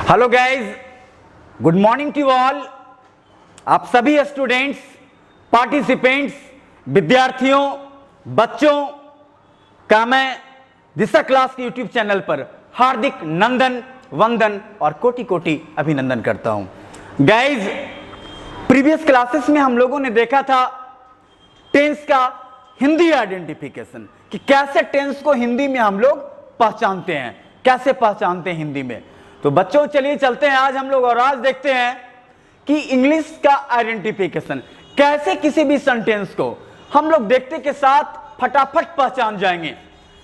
Hello guys, good morning to all. आप सभी students, participants, विद्यार्थियों, बच्चों का मैं दिशा क्लास के यूट्यूब चैनल पर हार्दिक नंदन, वंदन और कोटि कोटि अभिनंदन करता हूं। गाइज, प्रीवियस क्लासेस में हम लोगों ने देखा था टेंस का हिंदी आइडेंटिफिकेशन, कि कैसे टेंस को हिंदी में हम लोग पहचानते हैं, कैसे पहचानते हैं हिंदी में। तो बच्चों चलिए चलते हैं आज हम लोग और आज देखते हैं कि इंग्लिश का आइडेंटिफिकेशन, कैसे किसी भी सेंटेंस को हम लोग देखते के साथ फटाफट पहचान जाएंगे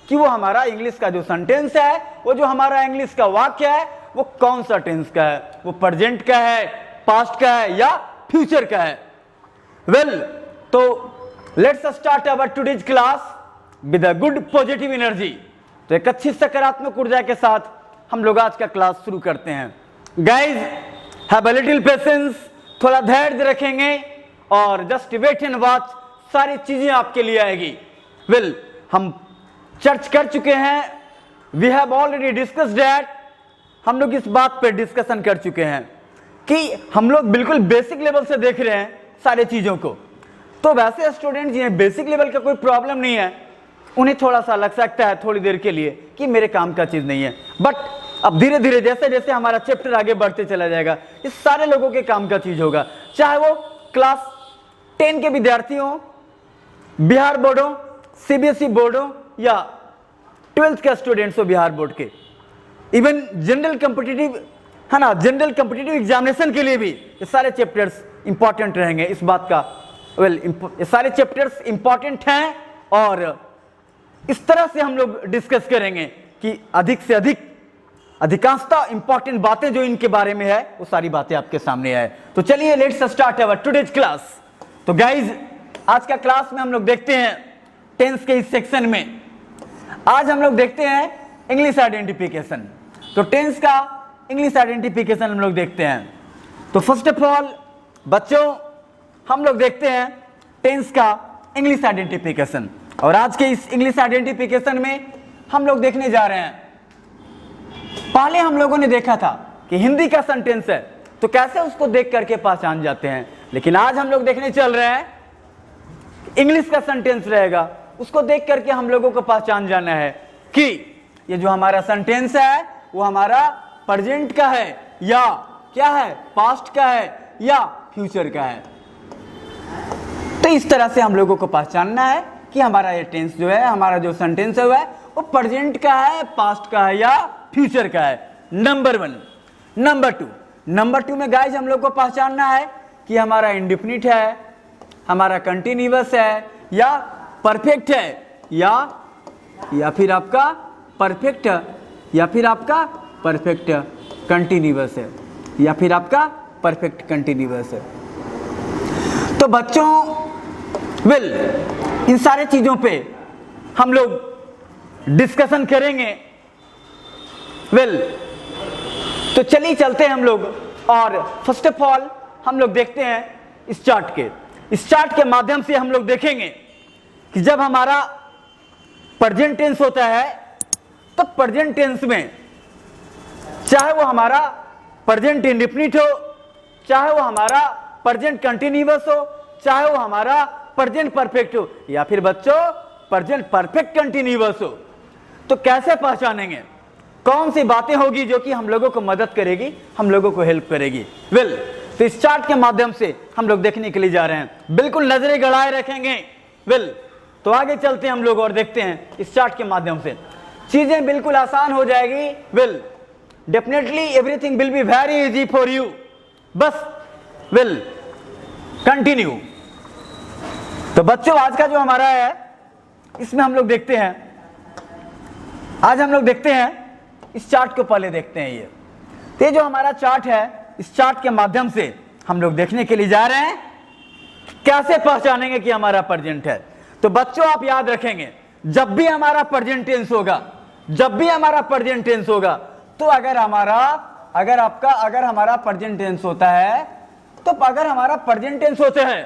कि वो हमारा इंग्लिश का जो सेंटेंस है, वो जो हमारा इंग्लिश का वाक्य है, वो कौन सा टेंस का है, वो प्रेजेंट का है, पास्ट का है या फ्यूचर का है। वेल, तो let's start our today's class with a good positive energy. तो एक अच्छी सकारात्मक ऊर्जा के साथ हम लोग आज का क्लास शुरू करते हैं। Guys, have a little patience, थोड़ा धैर्य रखेंगे और जस्ट वेट एंड वॉच, सारी चीजें आपके लिए आएगी। वेल, हम चर्च कर चुके हैं, we have already discuss that, हम लोग इस बात पर डिस्कशन कर चुके हैं कि हम लोग बिल्कुल बेसिक लेवल से देख रहे हैं सारी चीजों को। तो वैसे स्टूडेंट जिन्हें बेसिक लेवल का कोई प्रॉब्लम नहीं है, उन्हें थोड़ा सा लग सकता है थोड़ी देर के लिए कि मेरे काम का चीज नहीं है, बट अब धीरे धीरे जैसे जैसे हमारा चैप्टर आगे बढ़ते चला जाएगा, इस सारे लोगों के काम का चीज होगा, चाहे वो क्लास 10 के विद्यार्थी हो, बिहार बोर्ड हो, सीबीएसई बोर्ड हो या 12th के स्टूडेंट्स हो बिहार बोर्ड के, इवन जनरल कॉम्पिटिटिव है ना, जनरल कॉम्पिटिटिव एग्जामिनेशन के लिए भी ये सारे चैप्टर्स इंपॉर्टेंट रहेंगे। इस बात का ये सारे चैप्टर्स इंपॉर्टेंट हैं और इस तरह से हम लोग डिस्कस करेंगे कि अधिक से अधिकांशतः इंपॉर्टेंट बातें जो इनके बारे में है वो सारी बातें आपके सामने आए। तो चलिए let's start our today's class. तो गाइज, आज का क्लास में हम लोग देखते हैं टेंस के इस सेक्शन में आज हम लोग देखते हैं इंग्लिश आइडेंटिफिकेशन। तो टेंस का इंग्लिश आइडेंटिफिकेशन हम लोग देखते हैं। तो फर्स्ट ऑफ ऑल बच्चों, हम लोग देखते हैं टेंस का इंग्लिश आइडेंटिफिकेशन, और आज के इस इंग्लिश आइडेंटिफिकेशन में हम लोग देखने जा रहे हैं, पहले हम लोगों ने देखा था कि हिंदी का सेंटेंस है तो कैसे उसको देख करके पहचान जाते हैं, लेकिन आज हम लोग देखने चल रहे हैं इंग्लिश का सेंटेंस रहेगा, उसको देख करके हम लोगों को पहचान जाना है कि ये जो हमारा सेंटेंस है वो हमारा प्रेजेंट का है या क्या है, पास्ट का है या फ्यूचर का है। तो इस तरह से हम लोगों को पहचानना है कि हमारा ये टेंस जो है, हमारा जो सेंटेंस है वो प्रेजेंट का है, पास्ट का है या फ्यूचर का है। नंबर 1। नंबर टू में गाइस हम लोग को पहचानना है कि हमारा इंडेफिनिट है, हमारा कंटिन्यूअस है या परफेक्ट है या फिर आपका परफेक्ट या फिर आपका परफेक्ट कंटिन्यूअस है या फिर आपका परफेक्ट कंटिन्यूअस है। तो बच्चों, वेल, इन सारे चीजों पे हम लोग डिस्कशन करेंगे। वेल, तो चलिए चलते हैं हम लोग और फर्स्ट ऑफ ऑल हम लोग देखते हैं इस चार्ट के माध्यम से हम लोग देखेंगे कि जब हमारा प्रेजेंट टेंस होता है तो प्रेजेंट टेंस में चाहे वो हमारा प्रेजेंट इंडेफिनिट हो, चाहे वो हमारा प्रेजेंट कंटिन्यूअस हो, चाहे वो हमारा प्रेजेंट परफेक्ट हो या फिर बच्चों प्रेजेंट परफेक्ट कंटिन्यूअस हो, तो कैसे पहचानेंगे, कौन सी बातें होगी जो कि हम लोगों को मदद करेगी, हम लोगों को हेल्प करेगी। वेल, तो इस चार्ट के माध्यम से हम लोग देखने के लिए जा रहे हैं, बिल्कुल नजरें गड़ाए रखेंगे। वेल, तो आगे चलते हैं हम लोग और देखते हैं इस चार्ट के माध्यम से चीजें बिल्कुल आसान हो जाएगी। Well, definitely everything will be very easy for you. बस वेल, कंटिन्यू। तो बच्चों, आज का जो हमारा है इसमें हम लोग देखते हैं, आज हम लोग देखते हैं इस चार्ट को पहले देखते हैं। ये जो हमारा चार्ट है, इस चार्ट के माध्यम से हम लोग देखने के लिए जा रहे हैं कैसे पहचानेंगे कि हमारा प्रेजेंट है। तो बच्चों, आप याद रखेंगे, जब भी हमारा प्रेजेंट टेंस होगा, तो अगर हमारा प्रेजेंट टेंस होता है, तो अगर हमारा प्रेजेंट टेंस होता है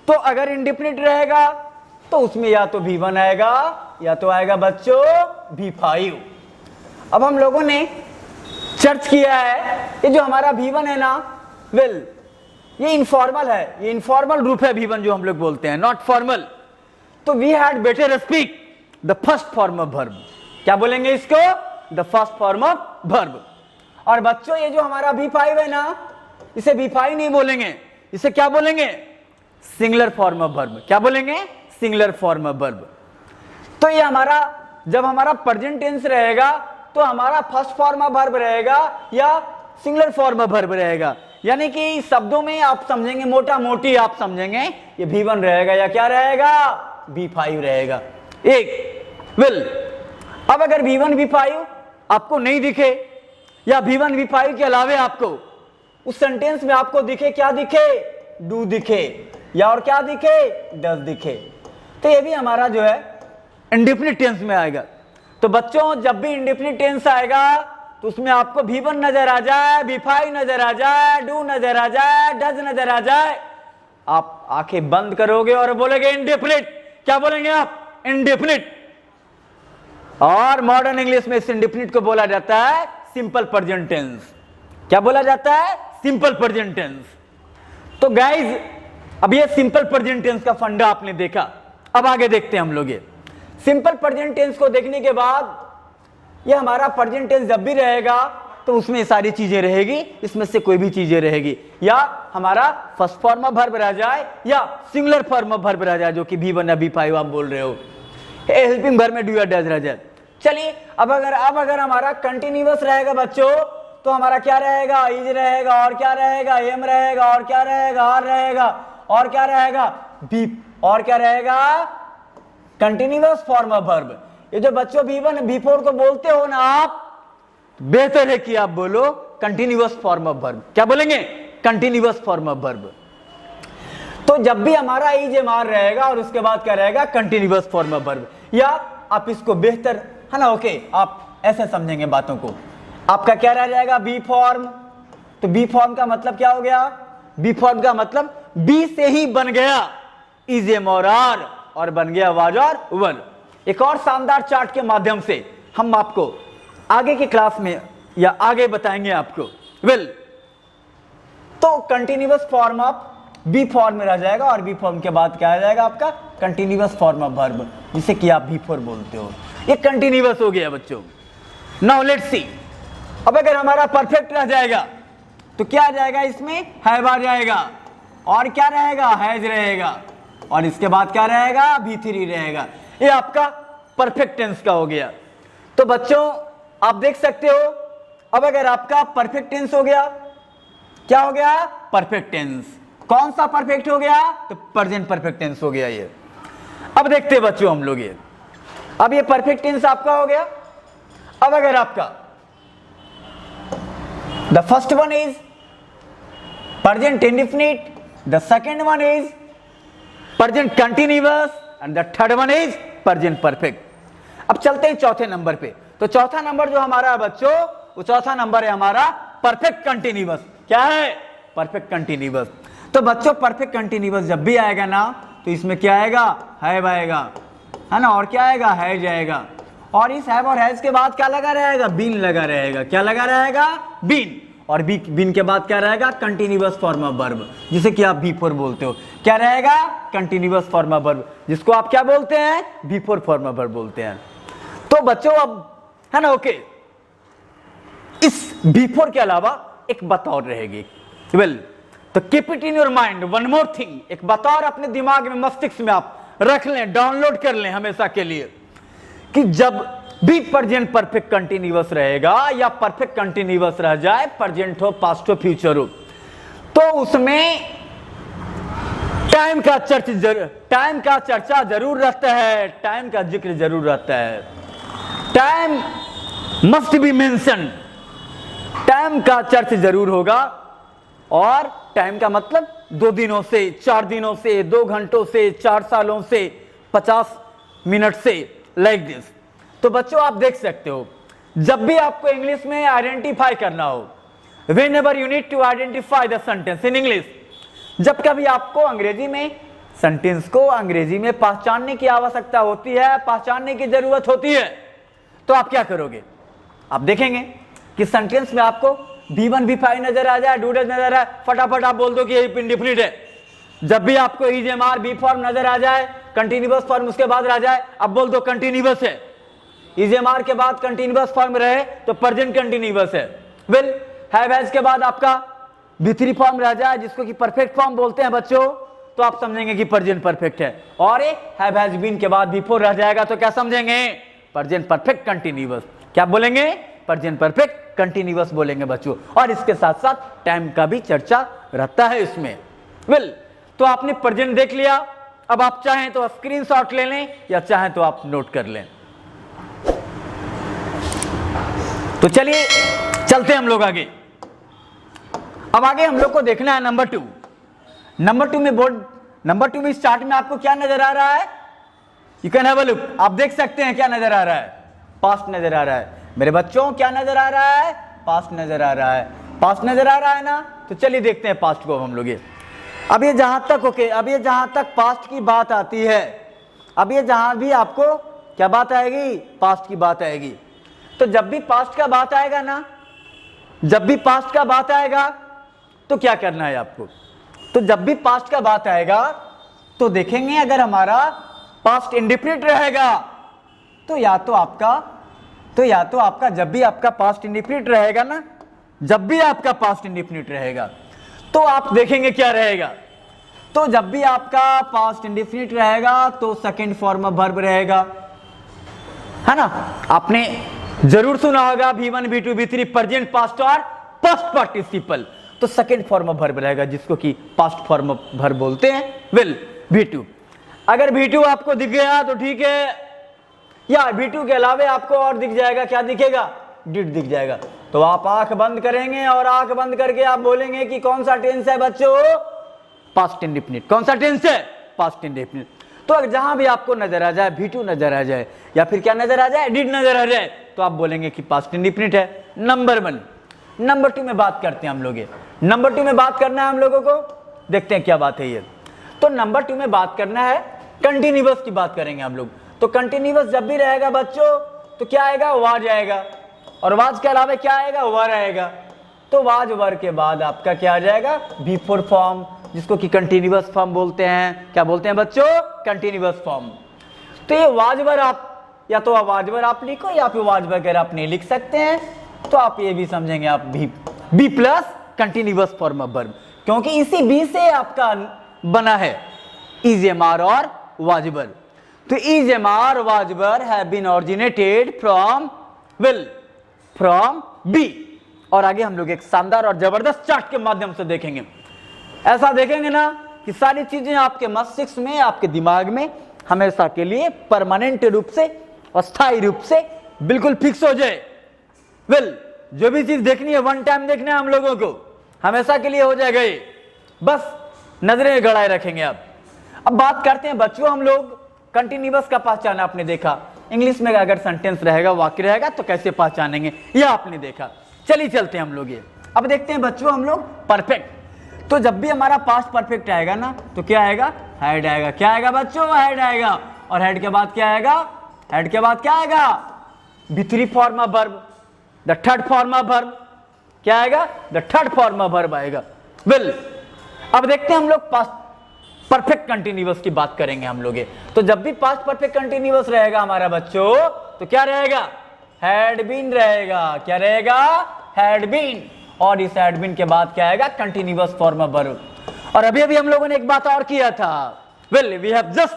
तो अगर इंडेफिनिट रहेगा तो उसमें या तो V1 आएगा या तो आएगा बच्चों V5। अब हम लोगों ने चर्च किया है। ये जो हमारा V1 है ना, वेल ये इनफॉर्मल है, ये इनफॉर्मल रूप है V1 जो हम लोग बोलते हैं, नॉट फॉर्मल। तो we had better speak the first form of verb. क्या बोलेंगे इसको? The first form of verb. और बच्चों ये जो हमारा V5 है ना, इसे V5 नहीं बोलेंगे, इसे क्या बोलेंगे? Singular form of verb. क्या बोलेंगे? Singular form of verb. तो ये हमारा जब हमारा प्रेजेंट टेंस रहेगा तो हमारा फर्स्ट फॉर्म ऑफ वर्ब रहेगा या सिंगुलर फॉर्म ऑफ वर्ब रहेगा। यानी कि शब्दों में आप समझेंगे, मोटा मोटी आप समझेंगे, ये V1 रहेगा या क्या रहेगा? V5 रहेगा। एक विल। अब अगर V1 V5 आपको नहीं दिखे या V1 V5 के अलावे आपको उस सेंटेंस में आपको दिखे, क्या दिखे? डू दिखे या और क्या दिखे? डज दिखे, तो ये भी हमारा जो है इंडेफिनिट टेंस में आएगा। तो बच्चों जब भी इंडेफिनिट टेंस आएगा तो उसमें आपको V1 नजर आ जाए, V5 नजर आ जाए, डू नजर आ जाए, डज नजर आ जाए, आप आंखें बंद करोगे और बोलोगे इंडेफिनिट। क्या बोलेंगे आप? इंडेफिनिट। और मॉडर्न इंग्लिश में इस इंडेफिनिट को बोला जाता है सिंपल प्रेजेंट टेंस। क्या बोला जाता है? Simple present tense. तो गाइज अब ये सिंपल प्रेजेंट टेंस का फंडा आपने देखा। अब आगे देखते हैं हम लोग। ये सिंपल प्रेजेंट टेंस को देखने के बाद ये हमारा प्रेजेंट टेंस जब भी रहेगा तो उसमें सारी चीजें रहेगी, इसमें से कोई भी चीजें रहेगी, या हमारा फर्स्ट फॉर्म ऑफ वर्ब रह जाए या सिंगुलर फॉर्म ऑफ वर्ब रह जाए, जो कि V1 या V5 आप बोल रहे हो, हेल्पिंग वर्ब में डू या डज रह जाए। चलिए अब अगर हमारा कंटिन्यूअस रहेगा बच्चों तो हमारा क्या रहेगा? इज रहेगा, और क्या रहेगा? एम रहेगा, और क्या रहेगा? आर रहेगा, और क्या रहेगा? बी, और क्या रहेगा? Continuous form of verb. ये जो बच्चों V1 V4 को बोलते हो ना आप, बेहतर है कि आप बोलो कंटिन्यूअस फॉर्म ऑफ वर्ब। क्या बोलेंगे? Continuous form of verb. तो जब भी हमारा इज एम आर रहेगा और उसके बाद क्या रहेगा? Continuous form of verb. या आप इसको बेहतर है ना, ओके, आप ऐसे समझेंगे बातों को। आपका क्या रह जाएगा? B form. तो बी फॉर्म का मतलब क्या हो गया? बी फॉर्म का मतलब बी से ही बन गया इज एम और आर, और बन गया वाज और वर। एक और शानदार चार्ट के माध्यम से हम आपको आगे की क्लास में या आगे बताएंगे आपको। वेल, तो continuous form of B form में रह जाएगा और बी फॉर्म के बाद क्या आ जाएगा? आपका कंटिन्यूअस फॉर्म ऑफ वर्ब, जिसे कि आप V4 बोलते हो। ये कंटिन्यूअस हो गया बच्चों। Now let's see. अब अगर हमारा परफेक्ट रह जाएगा तो क्या आ जाएगा? इसमें हैव आ जाएगा, और क्या रहेगा? हैज रहेगा, और इसके बाद क्या रहेगा? V3 रहेगा। ये आपका परफेक्ट टेंस का हो गया। तो बच्चों आप देख सकते हो, अब अगर आपका परफेक्ट टेंस हो गया, क्या हो गया? Perfect tense. कौन सा परफेक्ट हो गया? तो प्रेजेंट परफेक्ट टेंस हो गया ये। अब देखते हैं बच्चों हम लोग ये, अब ये परफेक्ट टेंस आपका हो गया। अब अगर आपका the first one is present indefinite, the second one is present continuous, and the third one is present perfect. अब चलते हैं चौथे नंबर पे। तो चौथा नंबर जो हमारा है बच्चों, वो चौथा नंबर है हमारा परफेक्ट कंटिन्यूअस। क्या है? Perfect continuous. तो बच्चों परफेक्ट कंटिन्यूअस जब भी आएगा ना तो इसमें क्या आएगा? हैव आएगा, है ना, और क्या आएगा? हैज आएगा, और इस हैव और हैज के बाद क्या लगा रहेगा? बीन लगा रहेगा। क्या लगा रहेगा? बीन। और बीन के बाद क्या रहेगा? कंटिन्यूअस फॉर्म ऑफ वर्ब, जिसे कि आप V4 बोलते हो। क्या रहेगा? कंटिन्यूअस फॉर्म ऑफ वर्ब, जिसको आप क्या बोलते हैं? V4 फॉर्म ऑफ वर्ब बोलते हैं। तो बच्चों अब है ना, ओके, इस V4 के अलावा एक बात और रहेगी। वेल, तो keep it in your mind, one more thing, एक बात और अपने दिमाग में, मस्तिष्क में आप रख लें, डाउनलोड कर लें हमेशा के लिए, कि जब भी प्रेजेंट परफेक्ट कंटिन्यूअस रहेगा या परफेक्ट कंटिन्यूअस रह जाए, प्रेजेंट हो, पास्ट हो, फ्यूचर हो, तो उसमें टाइम का चर्चा जरूर रहता है, टाइम का जिक्र जरूर रहता है। Time must be mention, time का चर्चा जरूर होगा। और टाइम का मतलब 2 दिनों से, 4 दिनों से, 2 घंटों से, 4 सालों से, 50 मिनट से, लाइक दिस। तो बच्चों आप देख सकते हो, जब भी आपको इंग्लिश में आइडेंटिफाई करना हो, whenever you need to identify the sentence in English, जब कभी आपको अंग्रेजी में सेंटेंस को अंग्रेजी में पहचानने की आवश्यकता होती है, पहचानने की जरूरत होती है, तो आप क्या करोगे? आप देखेंगे कि सेंटेंस में आपको V1 V5 नजर आ जाए, डू डज नजर आए, फटाफट आप बोल दो कि ये इंडेफिनिट है। जब भी आपको is am are B form नजर आ जाए, कंटिन्यूअस फॉर्म उसके बाद आ जाए, अब बोल दो कंटिन्यूअस है। इज एम आर के बाद कंटिन्यूअस फॉर्म रहे तो प्रेजेंट कंटिन्यूअस है। विल हैव हैज के बाद आपका V3 फॉर्म रह जाए जिसको कि परफेक्ट फॉर्म बोलते हैं बच्चों, तो आप समझेंगे कि प्रेजेंट परफेक्ट है। और हैव हैज बीन के बाद V4 रह जाएगा तो क्या समझेंगे? Present perfect continuous. क्या बोलेंगे? प्रेजेंट परफेक्ट कंटिन्यूअस बोलेंगे बच्चों। और इसके साथ साथ टाइम का भी चर्चा रहता है इसमें। विल तो आपने प्रेजेंट देख लिया, अब आप चाहें तो स्क्रीनशॉट ले लें या चाहें तो आप नोट कर लें। तो चलिए चलते हैं हम लोग आगे। अब आगे हम लोग को देखना है नंबर 2। नंबर 2 में बोर्ड नंबर 2 में स्टार्ट में आपको क्या नजर आ रहा है? You can have a look. आप देख सकते हैं क्या नजर आ रहा है? पास्ट नजर आ रहा है मेरे बच्चों। क्या नजर आ रहा है? पास्ट नजर आ रहा है। पास्ट नजर आ रहा है ना, तो चलिए देखते हैं पास्ट को हम लोग। अब ये जहां तक ओके, अब ये जहां तक पास्ट की बात आती है, अब ये जहां भी आपको क्या बात आएगी? पास्ट की बात आएगी। तो जब भी पास्ट का बात आएगा ना, जब भी पास्ट का बात आएगा तो क्या करना है आपको? तो जब भी पास्ट का बात आएगा तो देखेंगे अगर हमारा पास्ट इंडेफिनिट रहेगा तो या तो आपका जब भी आपका पास्ट इंडेफिनिट रहेगा ना, जब भी आपका पास्ट इंडेफिनिट रहेगा तो आप देखेंगे क्या रहेगा। तो जब भी आपका पास्ट इंडेफिनिट रहेगा तो सेकंड फॉर्म ऑफ वर्ब रहेगा, है ना। आपने जरूर सुना होगा V1 V2 V3 present past और पास्ट पार्टिसिपल। तो सेकंड फॉर्म ऑफ वर्ब रहेगा जिसको कि पास्ट फॉर्म ऑफ वर्ब बोलते हैं। Will V2। अगर V2 आपको दिख गया तो ठीक है, या V2 के अलावे आपको और दिख जाएगा, क्या दिखेगा? डिड दिख जाएगा। तो आप आंख बंद करेंगे और आंख बंद करके आप बोलेंगे कि कौन सा टेंस है बच्चों? Past indefinite. कौन सा टेंस है? Past indefinite. तो अगर जहां भी आपको नजर आ जाए V2 नजर आ जाए या फिर क्या नजर आ जाए? डिड नजर आ जाए, तो आप बोलेंगे कि पास्ट इंडेफिनिट है। नंबर 1। नंबर 2 में बात करते हैं हम लोग। नंबर 2 में बात करना है हम लोगों को, देखते हैं क्या बात है ये। तो नंबर 2 में बात करना है कंटिन्यूअस की बात करेंगे हम लोग। तो कंटिन्यूअस जब भी रहेगा बच्चों तो क्या आएगा? वाज आएगा। और वाज के अलावा क्या आएगा? वर आएगा। तो वाज वर के बाद आपका क्या आ जाएगा? V4 फॉर्म, जिसको कि कंटिन्यूअस फॉर्म बोलते हैं। क्या बोलते हैं बच्चों? Continuous form. तो ये वाज वर आप या तो वाज वर आप लिखो या फिर वाज वगैरह आप नहीं लिख सकते हैं, तो आप ये भी समझेंगे आप B plus continuous form of verb, क्योंकि इसी बी से आपका बना है इज एम आर और वाज वर। तो is am are was were have been originated from will from B. और आगे हम लोग एक शानदार और जबरदस्त चार्ट के माध्यम से देखेंगे। ऐसा देखेंगे ना कि सारी चीजें आपके मस्तिष्क में, आपके दिमाग में हमेशा के लिए परमानेंट रूप से, अस्थायी रूप से बिल्कुल फिक्स हो जाए। विल जो भी चीज देखनी है वन टाइम देखना है हम लोगों को, हमेशा के लिए हो जाएगा ये, बस नजरें गड़ाए रखेंगे आप। अब बात करते हैं बच्चों हम लोग कंटिन्यूअस का पहचान। आपने देखा इंग्लिश में अगर सेंटेंस रहेगा, वाक्य रहेगा तो कैसे पहचानेंगे, यह आपने देखा। चलिए चलते हैं हम लोग ये। अब देखते हैं बच्चों हम लोग परफेक्ट। तो जब भी हमारा पास्ट परफेक्ट आएगा ना तो क्या आएगा? हेड आएगा। क्या आएगा बच्चों? हेड आएगा। और हेड के बाद क्या आएगा? हेड के बाद क्या आएगा? V3 form of verb, the third form of verb. क्या आएगा? The third form of verb आएगा। विल अब देखते हैं हम लोग पास्ट परफेक्ट कंटिन्यूअस की बात करेंगे हम लोग। तो जब भी पास्ट परफेक्ट कंटिन्यूअस रहेगा हमारा बच्चों तो क्या रहेगा? हैड बीन रहेगा। क्या रहेगा? Had been. और इस हैड बीन के बाद क्या आएगा? Continuous form of verb. और अभी अभी हम लोगों ने एक बात और किया था। Well we have just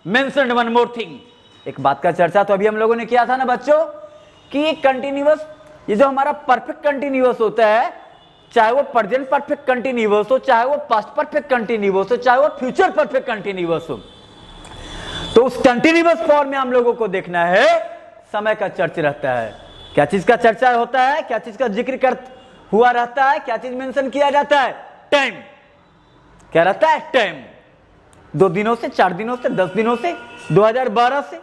mentioned one more thing. एक बात का चर्चा तो अभी हम लोगों ने किया था ना बच्चों कि कंटिन्यूअस, ये जो हमारा परफेक्ट कंटिन्यूअस होता है, चाहे वो प्रेजेंट परफेक्ट कंटिन्यूअस हो, चाहे वो पास्ट परफेक्ट कंटिन्यूअस हो, चाहे वो फ्यूचर परफेक्ट कंटिन्यूअस हो, तो उस कंटिन्यूअस फॉर्म में हम लोगों को देखना है समय का चर्चा रहता है। क्या चीज का चर्चा होता है? क्या चीज का जिक्र हुआ रहता है? क्या चीज मेंशन किया जाता है? टाइम। क्या रहता है? टाइम। 2 दिनों से, 4 दिनों से, 10 दिनों से, 2012 से,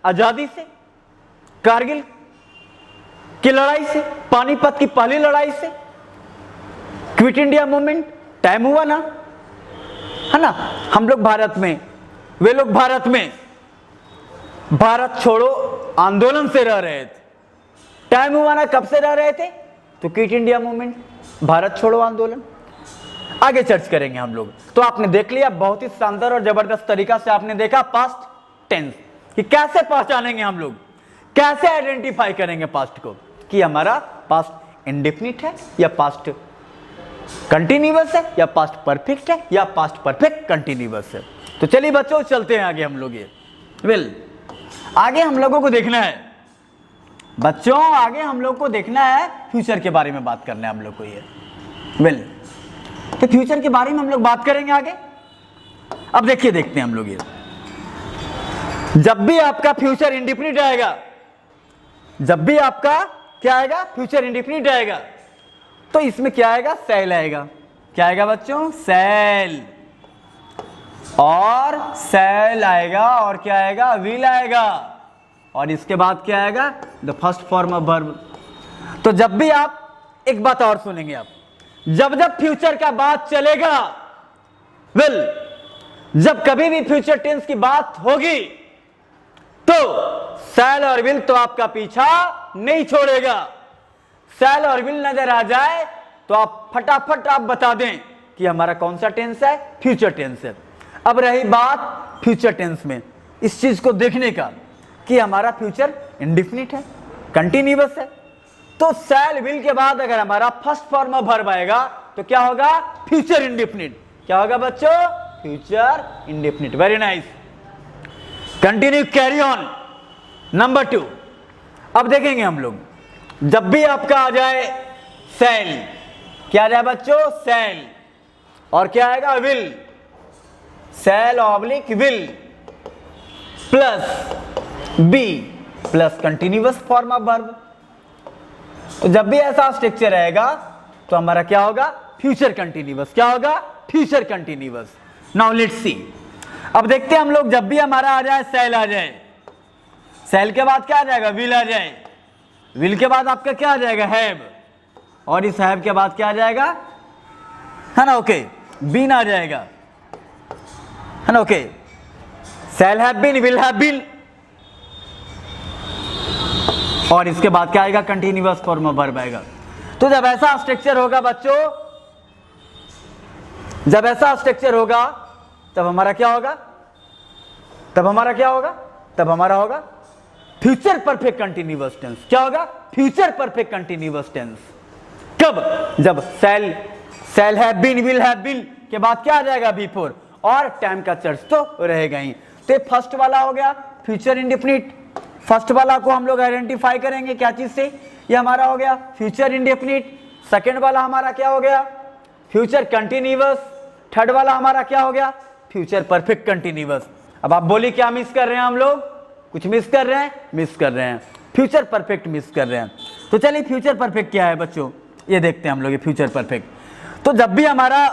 आजादी से, कारगिल की लड़ाई से, पानीपत की पहली लड़ाई से, क्विट इंडिया मूवमेंट टाइम हुआ ना, है ना। हम लोग भारत में, वे लोग भारत में भारत छोड़ो आंदोलन से रह रहे थे। टाइम हुआ ना, कब से रह रहे थे? तो क्विट इंडिया मूवमेंट, भारत छोड़ो आंदोलन। आगे चर्च करेंगे हम लोग। तो आपने देख लिया, बहुत ही शानदार और जबरदस्त तरीका से आपने देखा पास्ट टेंस कि कैसे पहचानेंगे हम लोग, कैसे आइडेंटिफाई करेंगे पास्ट को कि हमारा पास्ट इंडेफिनिट है या पास्ट कंटिन्यूअस है या पास्ट परफेक्ट है या पास्ट परफेक्ट कंटिन्यूअस है। तो चलिए बच्चों चलते हैं आगे हम लोग। ये आगे हम लोगों को देखना है बच्चों, आगे हम लोग को देखना है फ्यूचर के बारे में बात करना है हम लोग को। ये तो फ्यूचर के बारे में हम लोग बात करेंगे आगे। अब देखिए, देखते हैं हम लोग। ये जब भी आपका फ्यूचर इंडेफिनिट आएगा, जब भी आपका क्या आएगा, फ्यूचर इंडेफिनिट आएगा, तो इसमें क्या आएगा, सेल आएगा। क्या आएगा बच्चों, सेल, और सेल आएगा, और क्या आएगा, विल आएगा, और इसके बाद क्या आएगा, the first form of verb. तो जब भी आप एक बात और सुनेंगे आप, जब जब फ्यूचर का बात चलेगा, विल, जब कभी भी फ्यूचर टेंस की बात होगी तो सेल और विल तो आपका पीछा नहीं छोड़ेगा। सेल और विल नजर आ जाए तो आप फटाफट आप बता दें कि हमारा कौन सा टेंस है, फ्यूचर टेंस है। अब रही बात फ्यूचर टेंस में इस चीज को देखने का कि हमारा फ्यूचर इंडेफिनिट है, कंटिन्यूअस है, तो सेल विल के बाद अगर हमारा फर्स्ट फॉर्म ऑफ वर्ब आएगा तो क्या होगा, फ्यूचर इंडेफिनिट। क्या होगा बच्चों, future indefinite. Very nice, continue, carry on. Number 2, अब देखेंगे हम लोग, जब भी आपका आ जाए सेल, क्या आ जाए बच्चों, सेल, और क्या आएगा, will, shall oblique will plus B plus continuous form of verb. तो जब भी ऐसा स्ट्रक्चर रहेगा तो हमारा क्या होगा, फ्यूचर कंटिन्यूअस। क्या होगा, future continuous. Now let's see, अब देखते हैं हम लोग, जब भी हमारा आ जाए सेल आ जाए, सेल के बाद क्या आ जाएगा, विल आ जाए, विल के बाद आपका क्या आ जाएगा, हैव, और इस हैव के बाद क्या आ जाएगा, है ना, ओके, बीन आ जाएगा, है ना, okay, shall have been, will have been, और इसके बाद क्या आएगा, कंटिन्यूअस फॉर्म ऑफ वर्ब आएगा। तो जब ऐसा स्ट्रक्चर होगा बच्चों, जब ऐसा स्ट्रक्चर होगा तब हमारा क्या होगा, तब हमारा क्या होगा, तब हमारा होगा फ्यूचर परफेक्ट कंटिन्यूअस टेंस। क्या होगा, फ्यूचर परफेक्ट कंटिन्यूअस टेंस। कब, जब shall, shall have been, will have been के बाद क्या आ जाएगा, बिफोर, और टाइम का चर्च तो रहेगा ही। तो फर्स्ट वाला हो गया फ्यूचर इंडेफिनिट। फर्स्ट वाला को हम लोग आइडेंटिफाई करेंगे क्या चीज से, ये हमारा हो गया फ्यूचर इंडेफिनिट। सेकेंड वाला हमारा क्या हो गया, फ्यूचर कंटिन्यूअस। थर्ड वाला हमारा क्या हो गया, फ्यूचर परफेक्ट कंटिन्यूअस। अब आप बोलिए क्या मिस कर रहे हैं हम लोग, कुछ मिस कर रहे हैं, मिस कर रहे हैं, फ्यूचर परफेक्ट मिस कर रहे हैं। तो चलिए फ्यूचर परफेक्ट क्या है बच्चों, ये देखते हैं हम लोग, ये फ्यूचर परफेक्ट। तो जब भी हमारा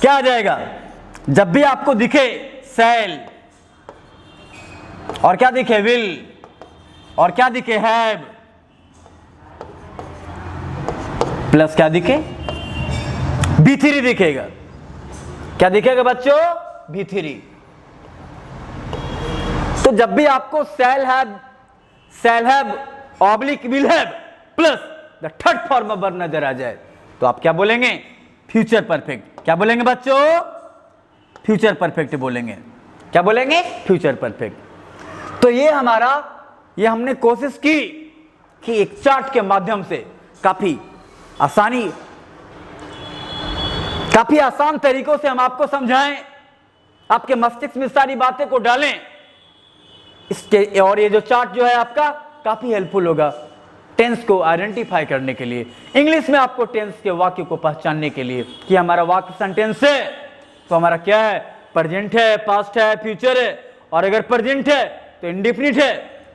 क्या आ जाएगा, जब भी आपको दिखे सेल, और क्या दिखे, विल, और क्या दिखे, हैव, प्लस क्या दिखे, B3 दिखेगा। क्या दिखेगा बच्चों, B3। तो जब भी आपको shall have oblique will have plus the third form of verb नजर आ जाए तो आप क्या बोलेंगे, फ्यूचर परफेक्ट। क्या बोलेंगे बच्चों, फ्यूचर परफेक्ट बोलेंगे। क्या बोलेंगे, फ्यूचर परफेक्ट। तो ये हमारा, ये हमने कोशिश की कि एक चार्ट के माध्यम से काफी आसान तरीकों से हम आपको समझाएं, आपके मस्तिष्क में सारी बातें को डालें इसके, और ये जो चार्ट जो है आपका काफी हेल्पफुल होगा टेंस को आइडेंटिफाई करने के लिए, इंग्लिश में आपको टेंस के वाक्य को पहचानने के लिए कि हमारा वाक्य सेंटेंस है तो हमारा क्या है, प्रेजेंट है, पास्ट है, फ्यूचर है, और अगर प्रेजेंट है तो इंडेफिनिट है,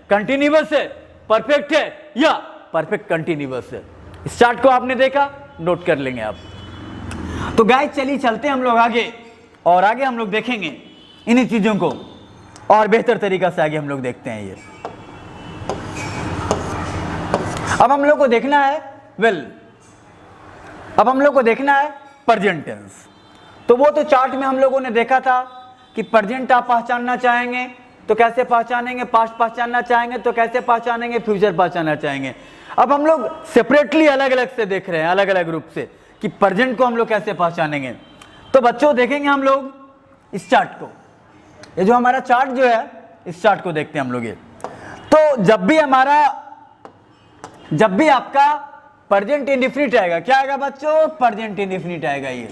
कंटिन्यूअस है, परफेक्ट है या परफेक्ट कंटिन्यूअस है। इस चार्ट को आपने देखा, नोट कर लेंगे आप। तो गाइस चलिए चलते हैं हम लोग आगे, और आगे हम लोग देखेंगे इन्हीं चीजों को और बेहतर तरीका से आगे हम लोग देखते हैं। ये अब हम लोग को देखना है विल, अब हम लोग को देखना है प्रेजेंट टेंस। तो वो तो चार्ट में हम लोगों ने देखा था कि प्रेजेंट आप पहचानना चाहेंगे तो कैसे पहचानेंगे, पास्ट पहचानना चाहेंगे तो कैसे पहचानेंगे, फ्यूचर पहचानना चाहेंगे। अब हम लोग सेपरेटली अलग अलग से देख रहे हैं, अलग अलग रूप से, कि प्रेजेंट को हम लोग कैसे पहचानेंगे। तो बच्चों देखेंगे हम लोग इस चार्ट को, ये जो हमारा चार्ट जो है, इस चार्ट को देखते हैं हम लोग। ये तो जब भी आपका प्रेजेंट इंडेफिनिट आएगा, क्या आएगा बच्चों? प्रेजेंट इंडेफिनिट आएगा ये।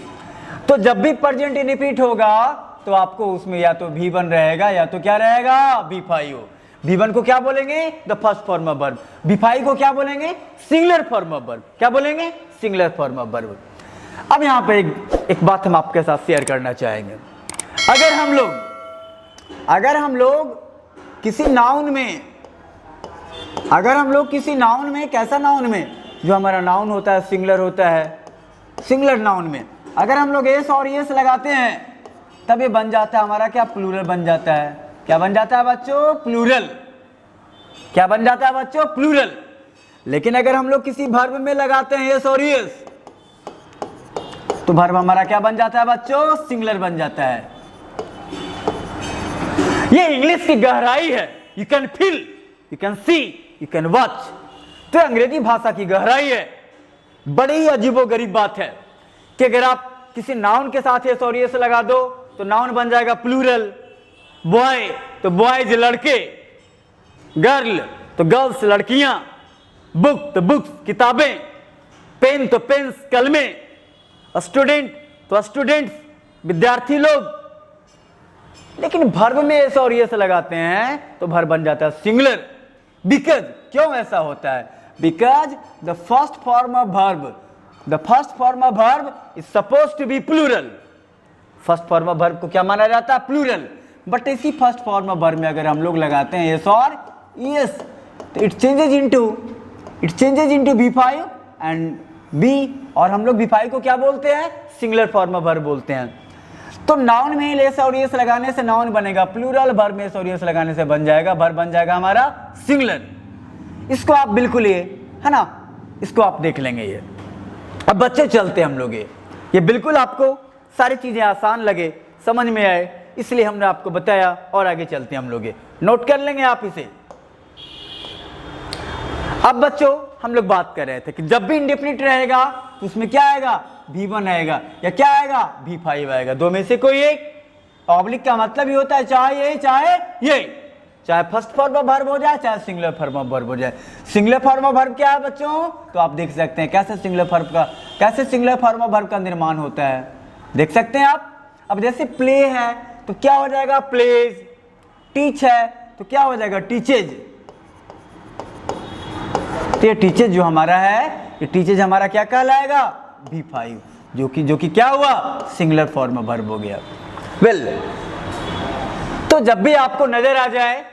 तो जब भी प्रेजेंट इंडेफिनिट होगा तो आपको उसमें या तो V1 रहेगा या तो क्या रहेगा? V5। V1 को क्या बोलेंगे? The first form of verb. V5 को क्या बोलेंगे? Singular form of verb. क्या बोलेंगे? Singular form of verb. अब यहाँ पे एक बात हम आपके साथ शेयर करना चाहेंगे। अगर हम लोग किसी नाउन में, कैसा नाउन में? जो हमारा नाउन होता है सिंगुलर होता है, सिंगुलर नाउन में अगर हम लोग एस और एस लगाते हैं तब ये बन जाता है हमारा क्या? प्लूरल बन जाता है। क्या बन जाता है बच्चों? प्लूरल। क्या बन जाता है बच्चों? प्लूरल। लेकिन अगर हम लोग किसी वर्ब में लगाते हैं एस और एस तो वर्ब हमारा क्या बन जाता है बच्चों? सिंगुलर बन जाता है। ये इंग्लिश की गहराई है। You can feel, you can see, you can watch. तो अंग्रेजी भाषा की गहराई है। बड़ी ही अजीबोगरीब बात है कि अगर आप किसी नाउन के साथ एस और एस लगा दो तो नाउन बन जाएगा प्लूरल। बॉय तो बॉयज लड़के, गर्ल तो गर्ल्स लड़कियां, बुक तो बुक्स किताबें, पेन तो पेन्स कलमे, स्टूडेंट तो स्टूडेंट्स विद्यार्थी लोग। लेकिन वर्ब में एस और एस लगाते हैं तो वर्ब बन जाता है सिंगुलर। बिकॉज, क्यों ऐसा होता है? Because the first form of verb is suppose to be plural. First form of verb को क्या माना जाता है? प्लूरल। बट इसी फर्स्ट फॉर्म ऑफ वर्ब में अगर हम लोग लगाते हैं एस और एस तो it changes into V5 and B, और हम लोग V5 को क्या बोलते हैं? सिंगुलर फॉर्म ऑफ वर्ब बोलते हैं। तो नाउन में एस और एस लगाने से नाउन बनेगा प्लूरल, वर्ब में एस और एस लगाने से बन जाएगा वर्ब बन जाएगा हमारा सिंगुलर। इसको आप बिल्कुल ये है ना, इसको आप देख लेंगे ये। अब बच्चे चलते हम लोग, ये बिल्कुल आपको सारी चीजें आसान लगे, समझ में आए, इसलिए हमने आपको बताया। और आगे चलते हम लोग, नोट कर लेंगे आप इसे। अब बच्चों हम लोग बात कर रहे थे कि जब भी इंडेफिनिट रहेगा तो उसमें क्या आएगा? V1 आएगा या क्या आएगा? V5 आएगा। दो में से कोई एक। ऑब्लिक का मतलब ही होता है चाहे ये चाहे फर्स्ट फॉर्म ऑफ वर्ब हो जाए चाहे सिंगुलर फॉर्म ऑफ वर्ब हो जाए। सिंगुलर फॉर्म ऑफ वर्ब क्या है बच्चों? तो आप देख सकते हैं कैसे सिंगुलर फॉर्म ऑफ वर्ब का निर्माण होता है, देख सकते हैं आप। अब जैसे प्ले है तो क्या हो जाएगा? प्लेज। टीच है तो क्या हो जाएगा? टीचेज। तो ये टीचेज जो हमारा है, ये टीचेज हमारा क्या कहलाएगा? V5, जो कि क्या हुआ? सिंगुलर फॉर्म ऑफ वर्ब हो गया। वेल, तो जब भी आपको नजर आ जाए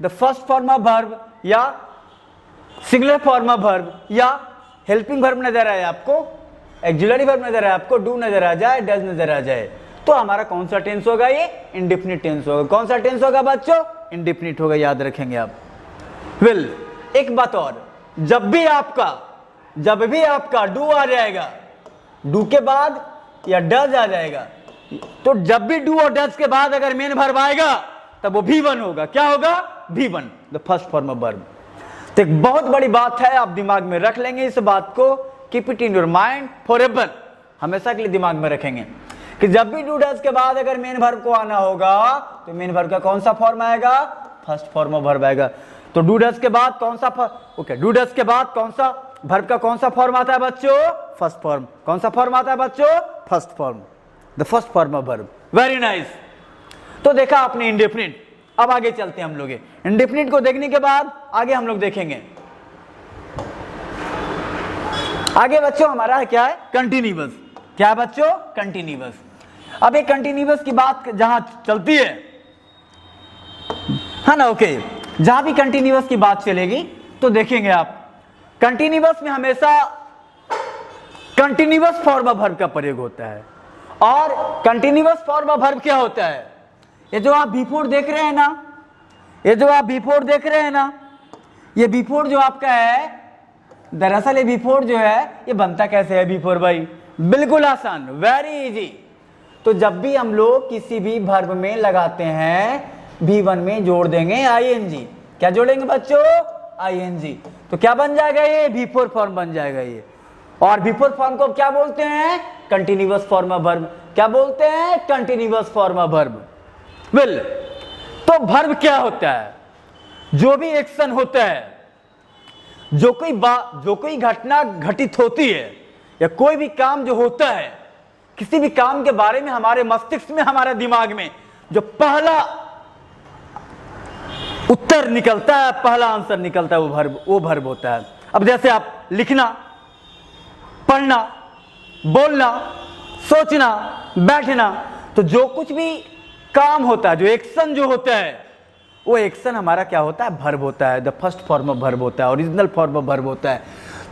the first form of verb या सिंगुलर फॉर्म ऑफ वर्ब या हेल्पिंग वर्ब नजर आए आपको, एक्सिलरी वर्ब नजर आए आपको, डू नजर आ जाए, डज नजर आ जाए, तो हमारा कौन सा टेंस होगा? ये इंडेफिनिट टेंस होगा। कौन सा टेंस होगा बच्चों? इंडेफिनिट होगा, याद रखेंगे आप। वेल, एक बात और, जब भी आपका डू आ जाएगा, डू के बाद या डज आ जाएगा, तो जब भी डू और डज के बाद अगर मेन वर्ब आएगा तब वो V1 होगा। क्या होगा? V1, the first form of verb. तो एक बहुत बड़ी बात है, आप दिमाग में रख लेंगे इस बात को। Keep it in your mind forever, हमेशा के लिए दिमाग में रखेंगे कि जब भी डू डज के बाद अगर मेन वर्ब को आना होगा तो मेन वर्ब का कौन सा फॉर्म आएगा? फर्स्ट फॉर्म ऑफ वर्ब आएगा। तो डू डज के बाद कौन सा डू डज के बाद कौन सा वर्ब का कौन सा फॉर्म आता है बच्चों? First form. कौन सा फॉर्म आता है बच्चों? First form, the first form of verb. Very nice. तो देखा आपने इंडेफिनिट। अब आगे चलते हैं हम लोग। इंडेफिनिट को देखने के बाद आगे हम लोग देखेंगे, आगे बच्चों हमारा क्या है? कंटिन्यूअस। क्या है बच्चों? कंटिन्यूअस। अब एक कंटिन्यूअस की बात जहां चलती है ना, ओके, जहां भी कंटिन्यूअस की बात चलेगी तो देखेंगे आप, कंटिन्यूअस में हमेशा कंटिन्यूअस फॉर्म ऑफ वर्ब का प्रयोग होता है। और कंटिन्यूअस फॉर्म ऑफ वर्ब क्या होता है? ये जो आप B4 देख रहे हैं ना, ये B4 जो आपका है, दरअसल ये B4 जो है ये बनता कैसे है B4 भाई? बिल्कुल आसान, वेरी इजी। तो जब भी हम लोग किसी भी वर्ब में लगाते हैं V1 में जोड़ देंगे ING। क्या जोड़ेंगे बच्चों? आईएनजी। तो क्या बन जाएगा ये? V4 फॉर्म बन जाएगा ये। और V4 फॉर्म को क्या बोलते हैं? Continuous form of verb. क्या बोलते हैं? Continuous form of verb. Well, तो वर्ब क्या होता है? जो भी एक्शन होता है, जो कोई घटना घटित होती है, या कोई भी काम जो होता है, किसी भी काम के बारे में हमारे मस्तिष्क में, हमारे दिमाग में जो पहला उत्तर निकलता है, पहला आंसर निकलता है, वो वर्ब होता है। अब जैसे आप लिखना, पढ़ना, बोलना, सोचना, बैठना, तो जो कुछ भी काम होता है, जो एक्शन जो होता है, वो एक्शन हमारा क्या होता है? वर्ब होता है। The first form of verb होता है, ओरिजिनल फॉर्म ऑफ वर्ब होता है।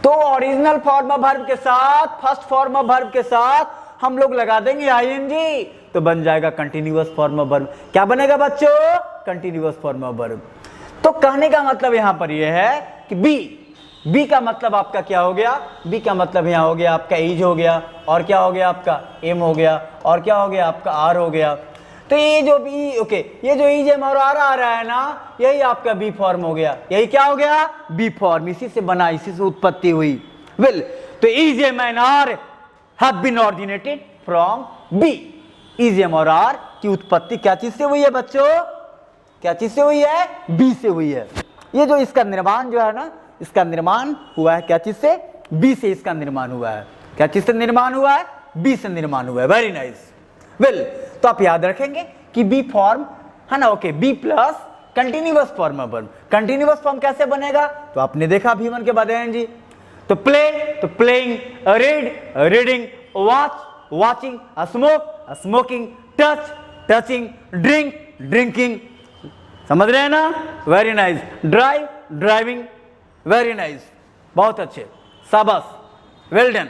तो ओरिजिनल फॉर्म ऑफ वर्ब के साथ, फर्स्ट फॉर्म ऑफ वर्ब के साथ हम लोग लगा देंगे आईएनजी, तो बन जाएगा कंटिन्यूअस फॉर्म ऑफ वर्ब। क्या बनेगा बच्चों? Continuous form of verb. तो कहने का मतलब यहां पर यह है कि बी का मतलब आपका क्या हो गया? बी का मतलब यहां हो गया आपका इज हो गया, और क्या हो गया आपका? एम हो गया, और क्या हो गया आपका? आर हो गया। तो ये जो बी, ओके, ये जो इज एम और आर आ रहा है ना, यही आपका बी फॉर्म हो गया। यही क्या हो गया? B form. इसी से बना, इसी से उत्पत्ति हुई। वेल, तो is am and are have been originated from B। Is am और आर की उत्पत्ति क्या चीज से हुई है बच्चों? क्या चीज से हुई है? बी से हुई है। ये जो इसका निर्माण जो है ना, इसका निर्माण हुआ है क्या चीज से? बी से इसका निर्माण हुआ है। क्या चीज से निर्माण हुआ है? बी से निर्माण हुआ है। Very nice. वेल, तो आप याद रखेंगे कि बी फॉर्म है ना, okay, B plus continuous form of verb. Continuous form कैसे बनेगा? तो आपने देखा V1 के बाद जी। तो प्ले, तो playing, read, reading, watch, watching, smoke, smoking, touch, touching, drink, drinking. समझ रहे हैं ना? Very nice. Drive, driving. Very nice, बहुत अच्छे, शाबाश, वेल डन।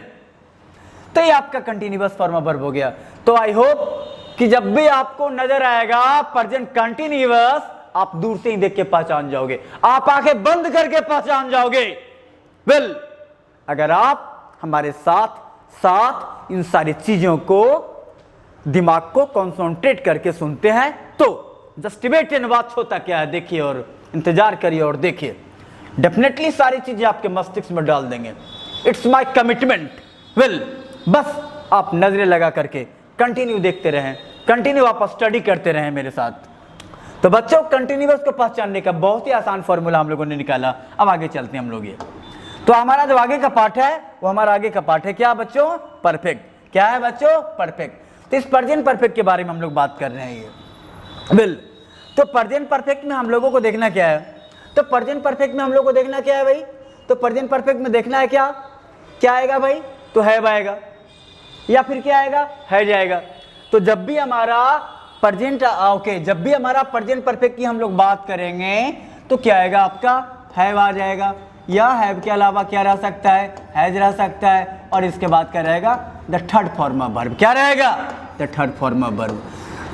तो ये आपका कंटिन्यूअस फॉर्म ऑफ वर्ब हो गया। तो आई होप कि जब भी आपको नजर आएगा प्रेजेंट कंटिन्यूअस, आप दूर से ही देख के पहचान जाओगे, आप आंखें बंद करके पहचान जाओगे। वेल, अगर आप हमारे साथ साथ इन सारी चीजों को, दिमाग को कंसंट्रेट करके सुनते हैं, तो जस्ट वेट एंड वॉच होता क्या है देखिए, और इंतजार करिए और देखिए, डेफिनेटली सारी चीजें आपके मस्तिष्क में डाल देंगे। It's my commitment. वेल, बस आप नजरें लगा करके कंटिन्यू देखते रहें, कंटिन्यू आप स्टडी करते रहें मेरे साथ। तो बच्चों, कंटिन्यूअस को पहचानने का बहुत ही आसान फॉर्मूला हम लोगों ने निकाला। अब आगे चलते हैं हम लोग। ये तो हमारा जो आगे का पार्ट है, वो हमारा आगे का पार्ट है क्या बच्चों? परफेक्ट। क्या है बच्चों? परफेक्ट। तो इस प्रेजेंट परफेक्ट के बारे में हम लोग बात कर रहे हैं। ये बिल, तो प्रेजेंट परफेक्ट में हम लोगों को देखना क्या है? तो प्रेजेंट परफेक्ट में हम लोग को देखना क्या है भाई? तो प्रेजेंट परफेक्ट में देखना है क्या? क्या आएगा भाई? तो हैव आएगा, या फिर क्या आएगा? है जाएगा। तो जब भी हमारा प्रेजेंट, ओके, जब भी हमारा प्रेजेंट परफेक्ट की हम लोग बात करेंगे, तो क्या आएगा आपका? हैव आ जाएगा, या हैव के अलावा क्या रह सकता है? हैज रह सकता है, और इसके बाद क्या रहेगा? The third form of verb. क्या रहेगा? The third form of verb.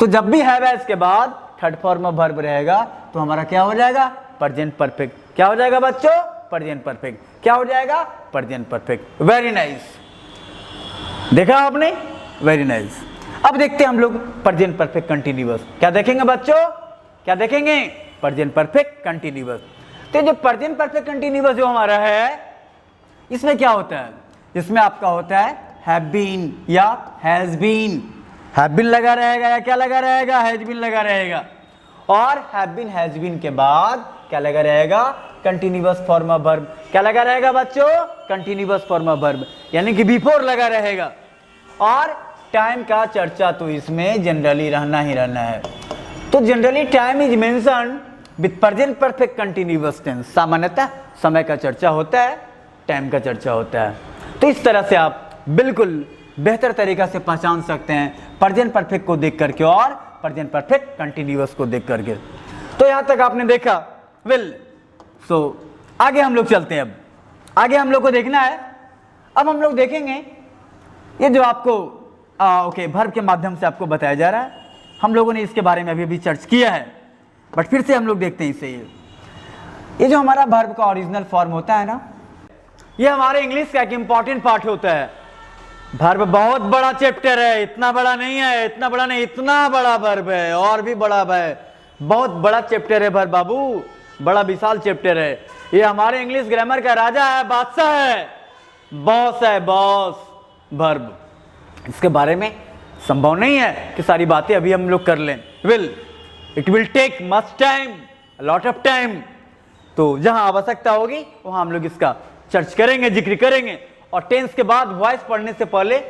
तो जब भी हैव है इसके बाद थर्ड फॉर्म ऑफ वर्ब रहेगा, तो हमारा क्या हो जाएगा? Present perfect. क्या हो जाएगा बच्चों? Present perfect. क्या हो जाएगा? Present perfect. वेरी नाइस, देखा आपने? Very nice. अब देखते हैं हम लोग प्रेजेंट परफेक्ट कंटिन्यूअस। क्या देखेंगे बच्चों? क्या देखेंगे? Present perfect continuous. तो जो प्रेजेंट परफेक्ट कंटिन्यूअस जो हमारा है, इसमें क्या होता है? इसमें आपका होता है हैव बीन या हैज बीन। हैव बीन लगा रहेगा या क्या लगा रहेगा? हैज बीन लगा रहेगा। और हैव बीन हैज बीन के बाद क्या लगा रहेगा? Continuous form of verb. क्या लगा रहेगा बच्चों? कंटिन्यूअस फॉर्म ऑफ वर्ब, यानी कि बिफोर लगा रहेगा। और टाइम का चर्चा तो इसमें जनरली रहना ही रहना है। तो generally time is mention with present perfect continuous tense. सामान्यतः समय का चर्चा होता है, टाइम का चर्चा होता है। तो इस तरह से आप बिल्कुल बेहतर तरीका से पहचान सकते हैं प्रेजेंट परफेक्ट को देख करके और प्रेजेंट परफेक्ट कंटिन्यूअस को देख करके। तो यहां तक आपने देखा। वेल, सो आगे हम लोग चलते हैं। अब आगे हम लोग को देखना है, अब हम लोग देखेंगे ये जो आपको ओके वर्ब के माध्यम से आपको बताया जा रहा है। हम लोगों ने इसके बारे में अभी चर्चा किया है, बट फिर से हम लोग देखते हैं इसे। ये जो हमारा वर्ब का ओरिजिनल फॉर्म होता है ना, ये हमारे इंग्लिश का एक इंपॉर्टेंट पार्ट होता है। वर्ब बहुत बड़ा चैप्टर है, इतना बड़ा नहीं है, इतना बड़ा नहीं, इतना बड़ा वर्ब है, और भी बड़ा है, बहुत बड़ा चैप्टर है वर्ब बाबू। बड़ा विशाल चैप्टर है। ये हमारे इंग्लिश ग्रामर का राजा है, बादशाह है, बॉस है, बॉस वर्ब। इसके बारे में संभव नहीं है कि सारी बातें अभी हम लोग कर लें। It will take much time, lot of time. तो जहां आवश्यकता होगी वहां हम लोग इसका चर्च करेंगे, जिक्र करेंगे। और टेंस के बाद वॉइस पढ़ने से पहले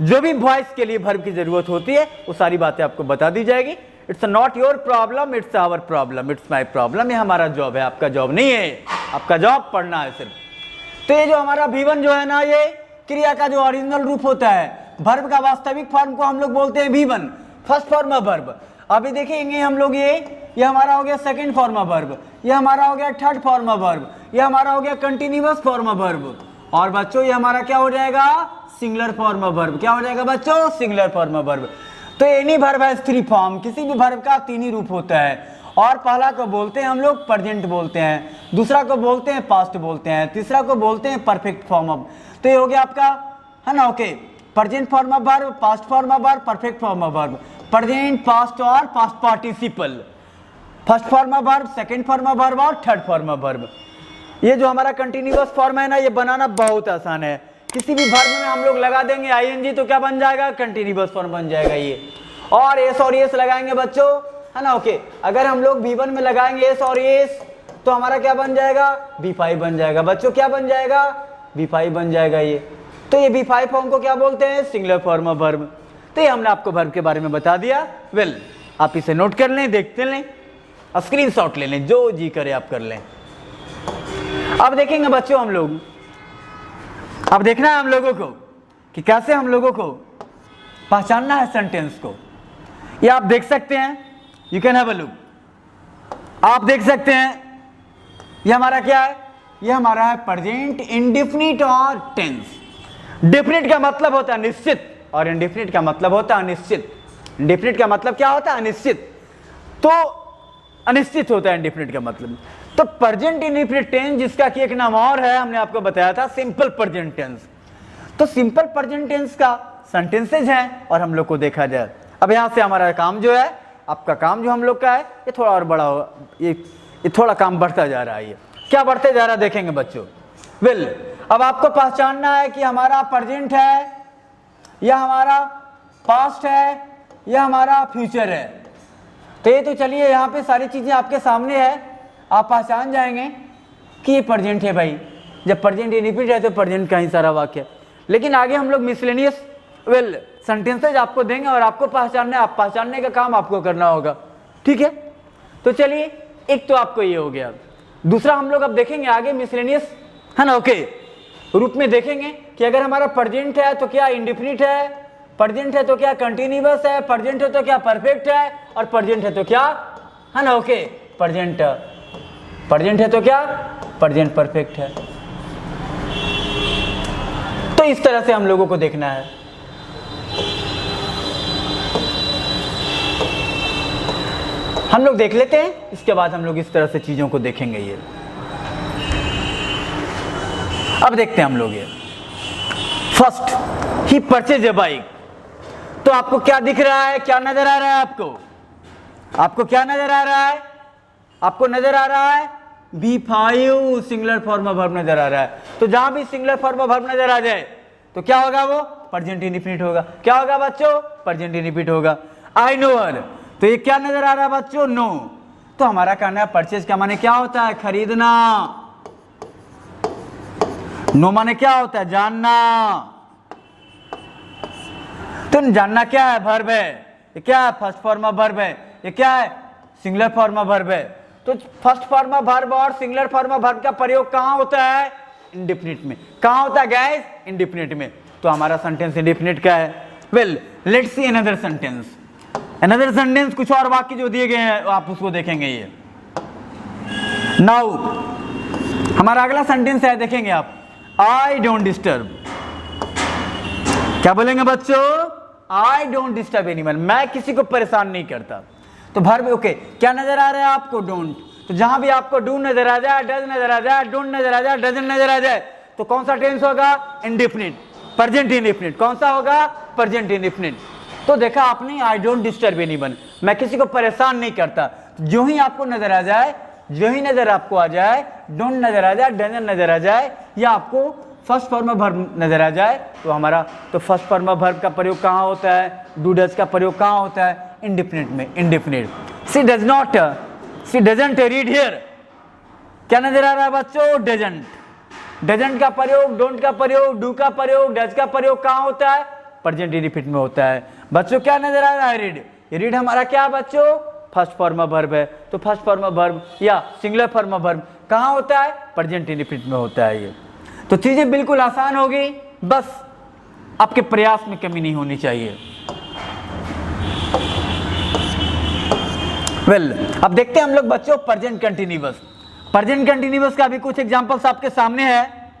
जो भी वॉइस के लिए वर्ब की जरूरत होती है वो सारी बातें आपको बता दी जाएगी। It's not your problem, it's our problem, it's my problem. ये हमारा जॉब है, आपका जॉब नहीं है। आपका जॉब पढ़ना है सिर्फ। तो ये जो हमारा V1 जो है ना, ये क्रिया का जो ओरिजिनल रूप होता है, वर्ब का वास्तविक फॉर्म को हम लोग बोलते हैं V1, first form of verb. अभी देखेंगे हम लोग ये हमारा हो गया सेकंड फॉर्म ऑफ वर्ब, ये हमारा हो गया थर्ड फॉर्म ऑफ वर्ब, ये हमारा हो गया कंटिन्यूअस फॉर्म ऑफ वर्ब। और बच्चों ये हमारा क्या हो जाएगा, सिंगुलर फॉर्म ऑफ वर्ब। क्या हो जाएगा बच्चों, सिंगुलर फॉर्म ऑफ वर्ब। तो any verb has three form, किसी भी वर्ब का तीन ही रूप होता है। और पहला को बोलते हैं हम लोग प्रेजेंट बोलते हैं, दूसरा को बोलते हैं पास्ट बोलते हैं, तीसरा को बोलते हैं परफेक्ट फॉर्म ऑफ। तो ये हो गया आपका, है ना, okay. Present form of verb, past form of verb, perfect form of verb, present, past और past participle, first form of verb, second form of verb और थर्ड फॉर्म ऑफ वर्ब। ये जो हमारा कंटिन्यूअस फॉर्म है ना, ये बनाना बहुत आसान है। किसी भी वर्ब में हम लोग लगा देंगे आईएनजी तो क्या बन जाएगा, कंटिन्यूअस फॉर्म बन जाएगा ये। और एस और एस लगाएंगे बच्चों, है ना, ओके। अगर हम लोग V1 में लगाएंगे एस और एस तो हमारा क्या बन जाएगा, V5 बन जाएगा बच्चों। क्या बन जाएगा, V5 बन जाएगा ये। तो ये V5 फॉर्म को क्या बोलते हैं, सिंगुलर फॉर्म ऑफ वर्ब। तो ये हमने आपको वर्ब के बारे में बता दिया। वेल, आप इसे नोट कर लें, देखते लें, स्क्रीनशॉट ले लें, जो जी करे आप कर लें। अब देखेंगे बच्चों हम लोग, अब देखना है हम लोगों को कि कैसे हम लोगों को पहचानना है सेंटेंस को। ये आप देख सकते हैं, you can have a look. आप देख सकते हैं ये हमारा क्या है, ये हमारा है प्रेजेंट इंडेफिनिट और टेंस। डेफिनिट का मतलब होता है निश्चित और इंडेफिनिट का मतलब होता है अनिश्चित। इंडेफिनिट का मतलब क्या होता है, अनिश्चित। तो अनिश्चित होता है इंडेफिनिट का मतलब। तो प्रेजेंट इंडेफिनिट टेंस, जिसका कि एक नाम और है, हमने आपको बताया था सिंपल प्रेजेंट टेंस। तो सिंपल प्रेजेंट टेंस का सेंटेंसेज हैं और हम लोग को देखा जाए। अब यहां से हमारा काम जो है, आपका काम जो हम लोग का है, ये थोड़ा और बड़ा होगा, ये थोड़ा काम बढ़ता जा रहा है। ये क्या बढ़ते जा रहा है देखेंगे बच्चों। वेल, अब आपको पहचानना है कि हमारा प्रेजेंट है या हमारा पास्ट है या हमारा फ्यूचर है। तो ये तो चलिए यहाँ पे सारी चीजें आपके सामने है, आप पहचान जाएंगे कि ये प्रेजेंट है भाई। जब प्रेजेंट इंडेफिनिट है तो प्रेजेंट का ही सारा वाक्य। लेकिन आगे हम लोग मिसलेनियस सेंटेंसेज आपको देंगे और आपको पहचानना है, आप पहचानने का काम आपको करना होगा, ठीक है। तो चलिए, एक तो आपको ये हो गया। दूसरा हम लोग अब देखेंगे आगे मिसलेनियस, है ना, ओके, रूप में देखेंगे कि अगर हमारा प्रेजेंट है तो क्या इंडेफिनिट है, प्रेजेंट है तो क्या कंटिन्यूअस है, प्रेजेंट है तो क्या परफेक्ट है, और प्रेजेंट है तो क्या, है ना, ओके, प्रेजेंट है तो क्या, प्रेजेंट परफेक्ट है। तो इस तरह से हम लोगों को देखना है। हम लोग देख लेते हैं, इसके बाद हम लोग इस तरह से चीजों को देखेंगे। ये अब देखते हैं हम लोग ये first, he purchase a bike. तो आपको क्या दिख रहा है, क्या नजर आ रहा है आपको क्या नजर आ रहा है, आपको नजर आ रहा है V5 singular form of verb नजर आ रहा है। तो जहां भी सिंगुलर फॉर्म ऑफ वर्ब नजर आ जाए तो क्या होगा, वो प्रेजेंट इंडेफिनिट होगा। क्या होगा बच्चों, प्रेजेंट इंडेफिनिट होगा। आई नो हर, तो ये क्या नजर आ रहा है बच्चों, नो। तो हमारा कहना है परचेज का माने क्या होता है, खरीदना। नो माने क्या होता है, जानना। तो जानना क्या है, वर्ब है। ये क्या है, फर्स्ट फॉर्म ऑफ वर्ब है। ये क्या है, सिंगुलर फॉर्म ऑफ वर्ब है। तो फर्स्ट फॉर्म ऑफ वर्ब और सिंगुलर फॉर्म ऑफ वर्ब का प्रयोग कहां होता है, इंडेफिनिट में। कहां होता है गाइस, इंडेफिनिट में। तो हमारा सेंटेंस इंडेफिनिट का है। Well, let's see another sentence. Another sentence, कुछ और वाक्य जो दिए गए हैं आप उसको देखेंगे। ये नाउ हमारा अगला सेंटेंस है, देखेंगे आप, आई डोंट डिस्टर्ब। क्या बोलेंगे बच्चों, आई डोंट डिस्टर्ब एनीवन, मैं किसी को परेशान नहीं करता। तो वर्ब ओके, क्या नजर आ रहा है आपको, डोंट। तो जहां भी आपको डू नजर आ जाए, डज नजर आ जाए, डोंट नजर आ जाए, डजंट नजर आ जाए, तो कौन सा टेंस होगा, इंडेफिनिट, प्रेजेंट इंडेफिनिट। कौन सा होगा, प्रेजेंट इंडेफिनिट। तो देखा आपने, आई डोंट डिस्टर्ब एनीवन, मैं किसी को परेशान नहीं करता। जो ही आपको नजर आ जाए जो ही नजर आपको आ जाए, डोंट नजर आ जाए, डजंट नजर आ जाए, या आपको फर्स्ट फॉर्म ऑफ वर्ब नजर आ जाए, तो हमारा तो फर्स्ट फॉर्म ऑफ वर्ब का प्रयोग कहाँ होता है, डू डज का प्रयोग कहाँ होता है, इंडेफिनिट में, indefinite. She does not, she doesn't read here, क्या नजर आ रहा है बच्चों, डजंट। डजंट का प्रयोग, डोंट का प्रयोग, डू का प्रयोग, डज का प्रयोग कहाँ होता है, प्रेजेंट इंडेफिनिट में होता है। बच्चों क्या नजर आ रहा है, रीड। रीड हमारा क्या बच्चों, फर्स्ट फॉर्म ऑफ वर्ब है, तो फर्स्ट फॉर्म ऑफ वर्ब या सिंगुलर फॉर्म ऑफ वर्ब कहाँ होता है, प्रेजेंट इंडेफिनिट में होता है। ये तो चीजें बिल्कुल आसान होगी, बस आपके प्रयास में कमी नहीं होनी चाहिए। वेल, अब देखते हैं हम लोग बच्चों प्रेजेंट कंटिन्यूअस। प्रेजेंट कंटिन्यूअस का भी कुछ एग्जांपल्स आपके सामने है,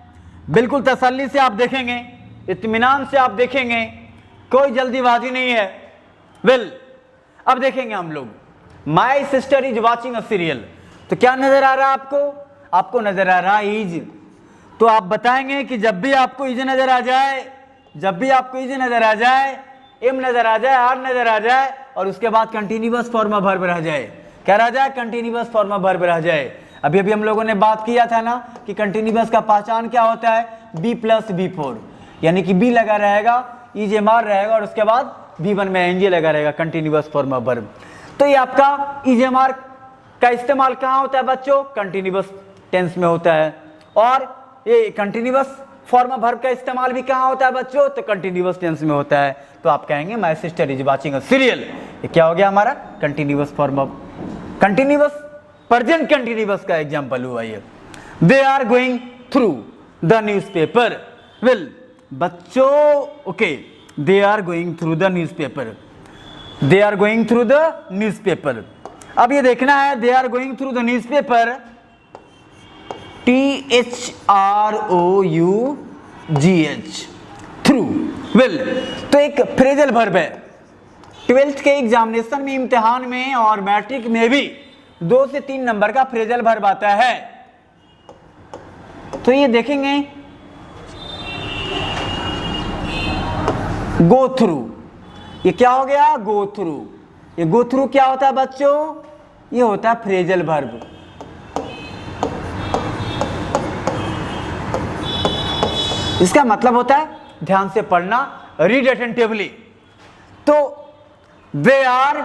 बिल्कुल तसल्ली से आप देखेंगे, इत्मीनान से आप देखेंगे, कोई जल्दीबाजी नहीं है। वेल, अब देखेंगे हम लोग, my sister is watching a serial, तो क्या नजर आ रहा है आपको, आपको नजर आ रहा है इज। तो आप बताएंगे कि जब भी आपको इज नजर आ जाए, जब भी आपको इज नजर आ जाए, एम नजर आ जाए, आर नजर आ जाए, और उसके बाद कंटिन्यूअस फॉर्म ऑफ वर्ब रह जाए, क्या रह जाए, कंटिन्यूअस फॉर्म ऑफ वर्ब रह जाए। अभी अभी हम लोगों ने बात किया था ना कि कंटिन्यूअस का पहचान क्या होता है, बी प्लस बी फोर, यानी कि बी लगा रहेगा, इज एम आर रहेगा, और उसके बाद V1 में एनजी लगा रहेगा, कंटिन्यूअस फॉर्म ऑफ वर्ब। तो ये आपका इज एम आर का इस्तेमाल कहाँ होता है बच्चों, कंटिन्यूअस टेंस में होता है। और ये कंटिन्यूअस फॉर्म ऑफ वर्ब का इस्तेमाल भी कहाँ होता है बच्चों, तो कंटिन्यूअस टेंस में होता है। तो आप कहेंगे my sister is watching a serial, ये क्या हो गया हमारा, continuous form of, continuous present continuous का एग्जांपल हुआ ये। They are going through the newspaper. Well बच्चों, okay, they are going through the newspaper, they are going through the newspaper। अब ये देखना है, they are going through the newspaper, THROUGH, through। well, तो एक फ्रेजल वर्ब है, 12th के examination में, इम्तिहान में और मैट्रिक में भी 2 से 3 नंबर का फ्रेजल वर्ब आता है। तो ये देखेंगे, गो थ्रू, ये क्या हो गया, गो थ्रू। ये गो थ्रू क्या होता है बच्चों, ये होता है फ्रेजल वर्ब। इसका मतलब होता है, ध्यान से पढ़ना, रीड अटेंटिवली। तो they are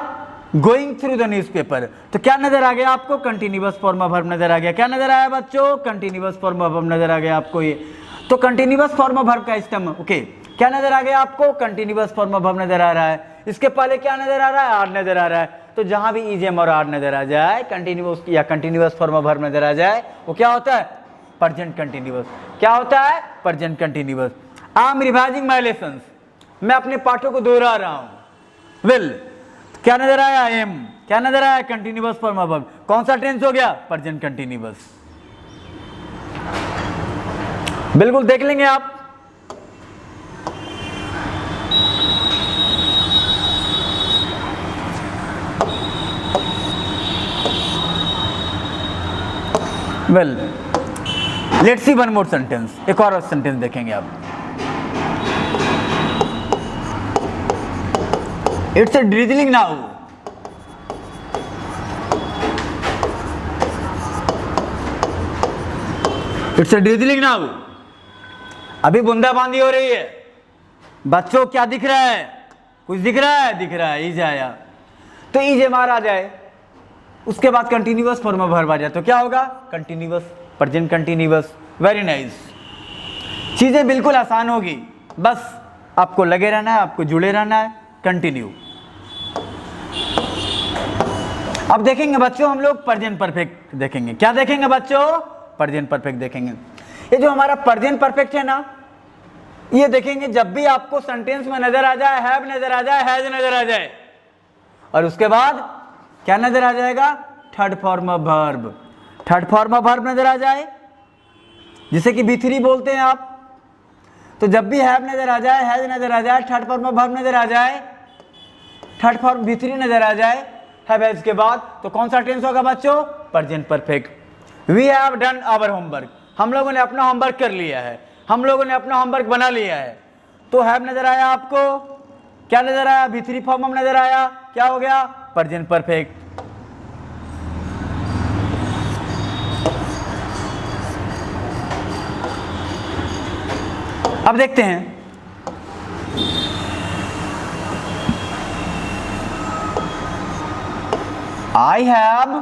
going through the newspaper, तो क्या नजर आ गया आपको, कंटिन्यूअस फॉर्म ऑफ वर्ब नजर आ गया। क्या नजर आया बच्चों, कंटिन्यूअस फॉर्म ऑफ वर्ब नजर आ गया आपको। ये तो कंटिन्यूअस फॉर्म ऑफ वर्ब का इस्तेमाल, ओके, क्या नजर आ गया आपको, कंटिन्यूअस फॉर्म ऑफ वर्ब नजर आ रहा है। इसके पहले क्या नजर आ रहा है, आर नजर आ रहा है। तो जहां भी इज एम और आर नजर आ जाए, कंटिन्यूअस या कंटिन्यूअस फॉर्म ऑफ वर्ब नजर आ जाए, वो क्या होता है, प्रेजेंट कंटिन्यूअस। क्या होता है, present continuous. I am revising my lessons, मैं अपने पाठों को दोहरा रहा हूं। वेल, क्या नजर आया, आई एम, क्या नजर आया, कंटिन्यूअस फॉर्म ऑफ वर्ब। कौन सा टेंस हो गया, प्रेजेंट कंटिन्यूअस। बिल्कुल देख लेंगे आप। Well, let's see one more sentence, एक और सेंटेंस देखेंगे आप। It's a drizzling now, it's a drizzling now, अभी बूंदाबांदी हो रही है। बच्चों क्या दिख रहा है, कुछ दिख रहा है, दिख रहा है, इज आया, तो इज एम आर आ जाए, उसके बाद कंटिन्यूअस फॉर्म ऑफ वर्ब आ जाए, तो क्या होगा, continuous, present continuous. Very nice, चीजें बिल्कुल आसान होगी, बस आपको लगे रहना है, आपको जुड़े रहना है, कंटिन्यू। अब देखेंगे बच्चों हम लोग प्रेजेंट परफेक्ट देखेंगे। क्या देखेंगे बच्चों, प्रेजेंट परफेक्ट देखेंगे। ये जो हमारा प्रेजेंट परफेक्ट है ना, ये देखेंगे जब भी आपको सेंटेंस में नजर आ जाए, हैव नजर आ जाए, हैज नजर आ जाए, और उसके बाद क्या नजर आ जाएगा, third form of verb. Third form of verb नजर आ जाए, जिसे कि B3 बोलते हैं आप। तो जब भी हैव नजर आ जाए, हैज नजर आ जाए, थर्ड फॉर्म ऑफ वर्ब नजर आ जाए, थर्ड फॉर्म B3 नजर आ जाए, हैव हैज के बाद, तो कौन सा टेंस होगा बच्चों, present perfect. We have done our homework, हम लोगों ने अपना होमवर्क कर लिया है, हम लोगों ने अपना होमवर्क बना लिया है। तो हैव नजर आया आपको, क्या नजर आया, B3 फॉर्म में नजर आया, क्या हो गया, प्रेजेंट परफेक्ट। अब देखते हैं, I have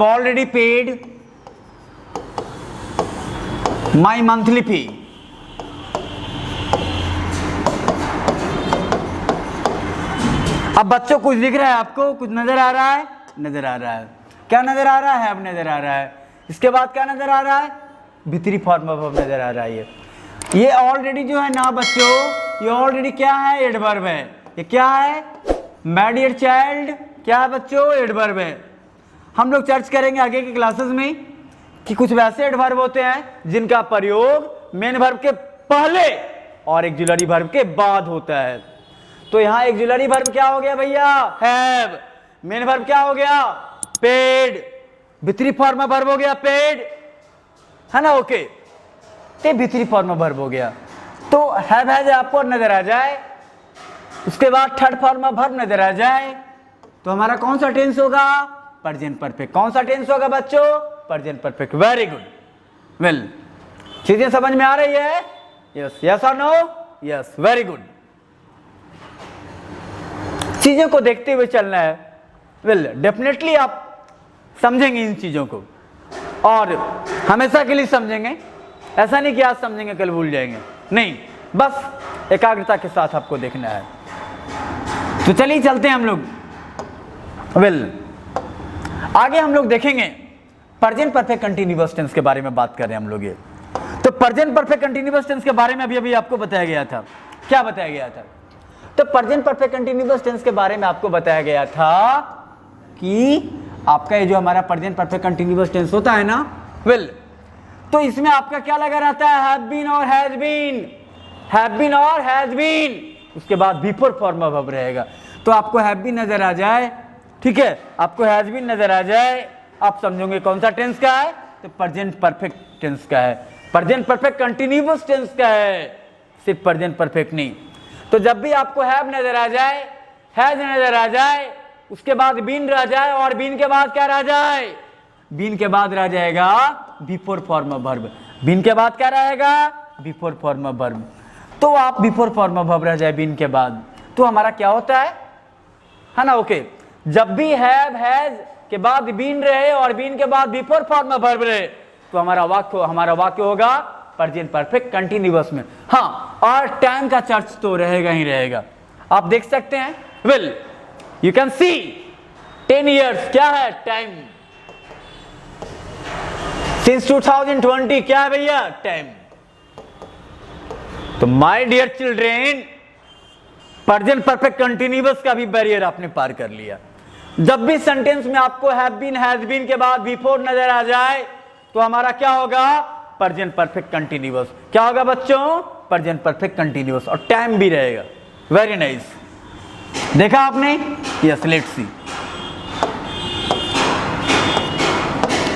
already paid my monthly fee. अब बच्चों कुछ दिख रहा है आपको, कुछ नजर आ रहा है, नजर आ रहा है, क्या नजर आ रहा है, हैव नजर आ रहा है। इसके बाद क्या नजर आ रहा है, भीतरी फॉर्म ऑफ वर्ब नजर आ रहा है। ये ऑलरेडी जो है ना बच्चों, ये ऑलरेडी क्या है, एडवर्ब है। ये क्या है, माय डियर चाइल्ड, क्या है बच्चों, एडवर्ब है। हम लोग चर्च करेंगे आगे की क्लासेस में कि कुछ वैसे एडवर्ब होते हैं जिनका प्रयोग मेन वर्ब के पहले और एक्सिलरी वर्ब के बाद होता है। तो यहाँ एक्सिलरी वर्ब क्या हो गया भैया, हैव। मेन वर्ब क्या हो गया, पेड। भीतरी फॉर्म ऑफ वर्ब हो गया पेड, है ना, ओके। ते भीतरी फॉर्म ऑफ वर्ब हो गया। तो हैव हैज आपको नजर आ जाए, उसके बाद थर्ड फॉर्म ऑफ वर्ब नजर आ जाए, तो हमारा कौन सा टेंस होगा, प्रेजेंट परफेक्ट। कौन सा टेंस होगा बच्चों, present perfect. Very good, well, चीजें समझ में आ रही है, यस, यस और नो, यस, वेरी गुड। चीजों को देखते हुए चलना है। वेल, डेफिनेटली आप समझेंगे इन चीजों को और हमेशा के लिए समझेंगे। ऐसा नहीं कि आज समझेंगे कल भूल जाएंगे, नहीं, बस एकाग्रता के साथ आपको देखना है। तो चलिए चलते हैं हम लोग। वेल, आगे हम लोग देखेंगे प्रेजेंट परफेक्ट कंटीन्यूअस टेंस के बारे में बात कर रहे हैं हम लोग। ये तो प्रेजेंट परफेक्ट कंटीन्यूअस टेंस के बारे में अभी आपको बताया गया था। क्या बताया गया था, तो प्रेजेंट परफेक्ट कंटीन्यूअस टेंस के बारे में आपको बताया गया था कि आपका ये जो हमारा प्रेजेंट परफेक्ट कंटीन्यूअस टेंस होता है ना, वेल, तो इसमें आपका क्या लगा रहता है, हैव बीन और हैज बीन, हैव बीन और हैज बीन, उसके बाद बिफोर फॉर्म ऑफ वर्ब रहेगा। तो आपको हैव बीन नजर आ जाए, ठीक है, आपको हैज बीन नजर आ जाए, आप समझोगे कौन सा टेंस का है, तो प्रेजेंट परफेक्ट टेंस का है, प्रेजेंट परफेक्ट कंटीन्यूअस टेंस का है, सिर्फ प्रेजेंट परफेक्ट नहीं। तो जब भी आपको हैव नजर आ जाए, हैज नजर आ जाए, उसके बाद बीन रह जाए और बीन के बाद क्या रह जाए, बीन के बाद रह जाएगा before form of verb. Been के बाद क्या रहेगा, बिफोर फॉर्म ऑफ वर्ब। तो आप बिफोर फॉर्म ऑफ वर्ब रह जाए बीन के बाद, तो हमारा क्या होता है ना, ओके। जब भी हैव हैज के बाद बीन रहे और बीन के बाद बिफोर फॉर्म ऑफ वर्ब रहे, तो हमारा वाक्य होगा प्रेजेंट परफेक्ट कंटीन्यूअस में। हाँ, और टाइम का चर्च तो रहेगा ही रहेगा, आप देख सकते हैं। Well, you can see 10 years क्या है, टाइम। सिंस 2020 क्या है भैया, टाइम। तो my dear children, present perfect continuous का भी बैरियर आपने पार कर लिया। जब भी सेंटेंस में आपको हैव बीन हैज बीन के बाद बिफोर नजर आ जाए, तो हमारा क्या होगा, प्रेजेंट परफेक्ट कंटीन्यूअस। क्या होगा बच्चों, प्रेजेंट परफेक्ट कंटीन्यूअस, और टाइम भी रहेगा। वेरी नाइस, देखा आपने, यस, लेट्स सी।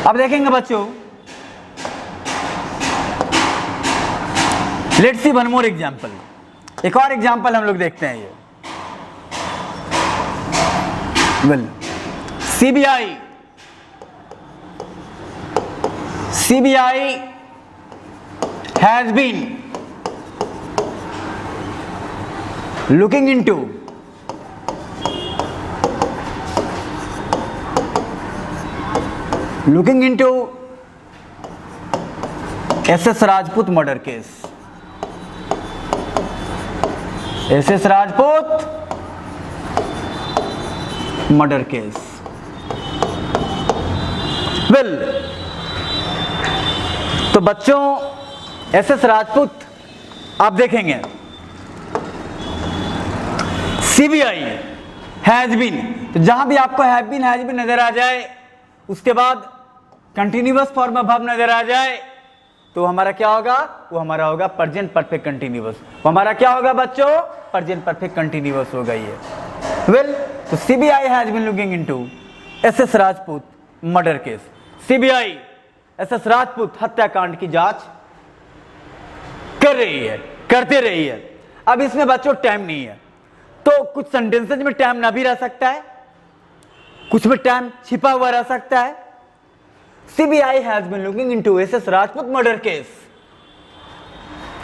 अब देखेंगे बच्चों, let's see one more example. एक और एग्जांपल हम लोग देखते हैं। ये well, CBI has been looking into SS Rajput murder case. SS Rajput murder case. Well, तो बच्चों SS राजपूत आप देखेंगे, CBI हैज बीन, तो जहां भी आपको हैव बीन हैज बीन नजर आ जाए, उसके बाद कंटिन्यूअस फॉर्म ऑफ वर्ब नजर आ जाए, तो हमारा क्या होगा, वो हमारा होगा प्रेजेंट परफेक्ट कंटिन्यूअस। वो हमारा क्या होगा बच्चों, प्रेजेंट परफेक्ट कंटिन्यूअस होगा ये। वेल, तो CBI has been looking into SS Rajput murder case. CBI SS Rajput हत्याकांड की जांच कर रही है, करते रही है। अब इसमें बच्चों टाइम नहीं है, तो कुछ सेंटेंसेज में टाइम ना भी रह सकता है, कुछ में टाइम छिपा हुआ रह सकता है, CBI has been looking into SS Rajput murder case.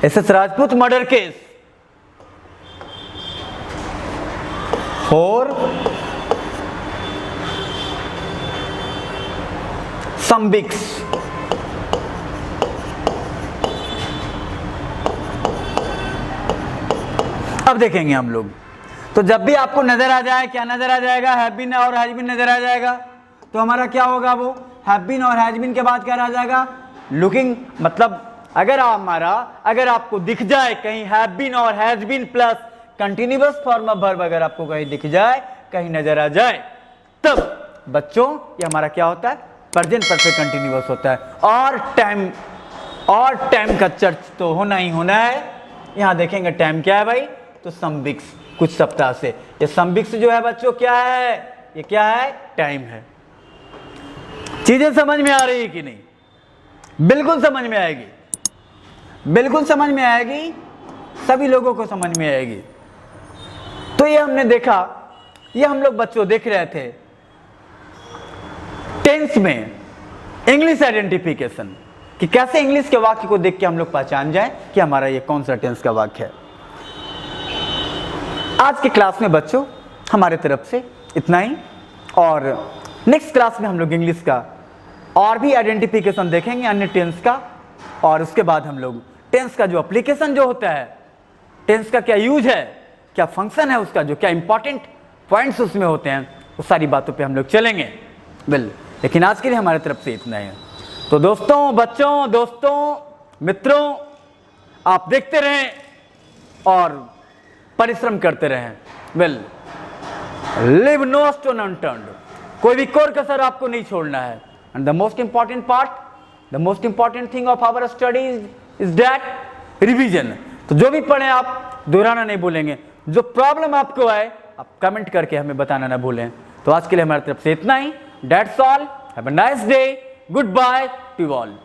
SS Rajput murder case for some weeks. अब देखेंगे हम लोग, तो जब भी आपको नजर आ जाए, क्या नजर आ जाएगा, हैव बीन और हैज बीन नजर आ जाएगा, तो हमारा क्या होगा, वो हैव बीन और हैज बीन के बाद क्या रह जाएगा, लुकिंग। मतलब अगर आपको दिख जाए कहीं हैव बीन और has been plus continuous form of verb अगर आपको कहीं दिख जाए, कहीं नजर आ जाए, तब बच्चों ये हमारा क्या होता है, प्रेजेंट परफेक्ट कंटिन्यूअस होता है। और टाइम का चर्च तो होना ही होना है। यहां देखेंगे टाइम क्या है भाई, तो सम वीक्स, कुछ सप्ताह से। ये सम वीक्स जो है बच्चों क्या है, ये क्या है, टाइम है। चीजें समझ में आ रही है कि नहीं? बिल्कुल समझ में आएगी, बिल्कुल समझ में आएगी, सभी लोगों को समझ में आएगी। तो ये हमने देखा, ये हम लोग बच्चों देख रहे थे टेंस में इंग्लिश आइडेंटिफिकेशन, कि कैसे इंग्लिश के वाक्य को देख के हम लोग पहचान जाए कि हमारा ये कौन सा टेंस का वाक्य है। आज की क्लास में बच्चों हमारे तरफ से इतना ही, और नेक्स्ट क्लास में हम लोग इंग्लिश का और भी आइडेंटिफिकेशन देखेंगे, अन्य टेंस का, और उसके बाद हम लोग टेंस का जो एप्लीकेशन जो होता है, टेंस का क्या यूज है, क्या फंक्शन है उसका, जो क्या इंपॉर्टेंट पॉइंट्स उसमें होते हैं, उस सारी बातों पे हम लोग चलेंगे। लेकिन आज के लिए हमारे तरफ से इतना ही है। तो दोस्तों, बच्चों, दोस्तों, मित्रों, आप देखते रहें और परिश्रम करते रहें। लिव नो स्टोन अनटर्न्ड, कोई भी कोर कसर आपको नहीं छोड़ना है। And the most important part, the most important thing of our study is that revision. तो जो भी पढ़े आप दोहराना नहीं भूलेंगे। जो प्रॉब्लम आपको आए आप कमेंट करके हमें बताना ना भूलें। तो आज के लिए हमारी तरफ से इतना ही। That's all, have a nice day, goodbye to all.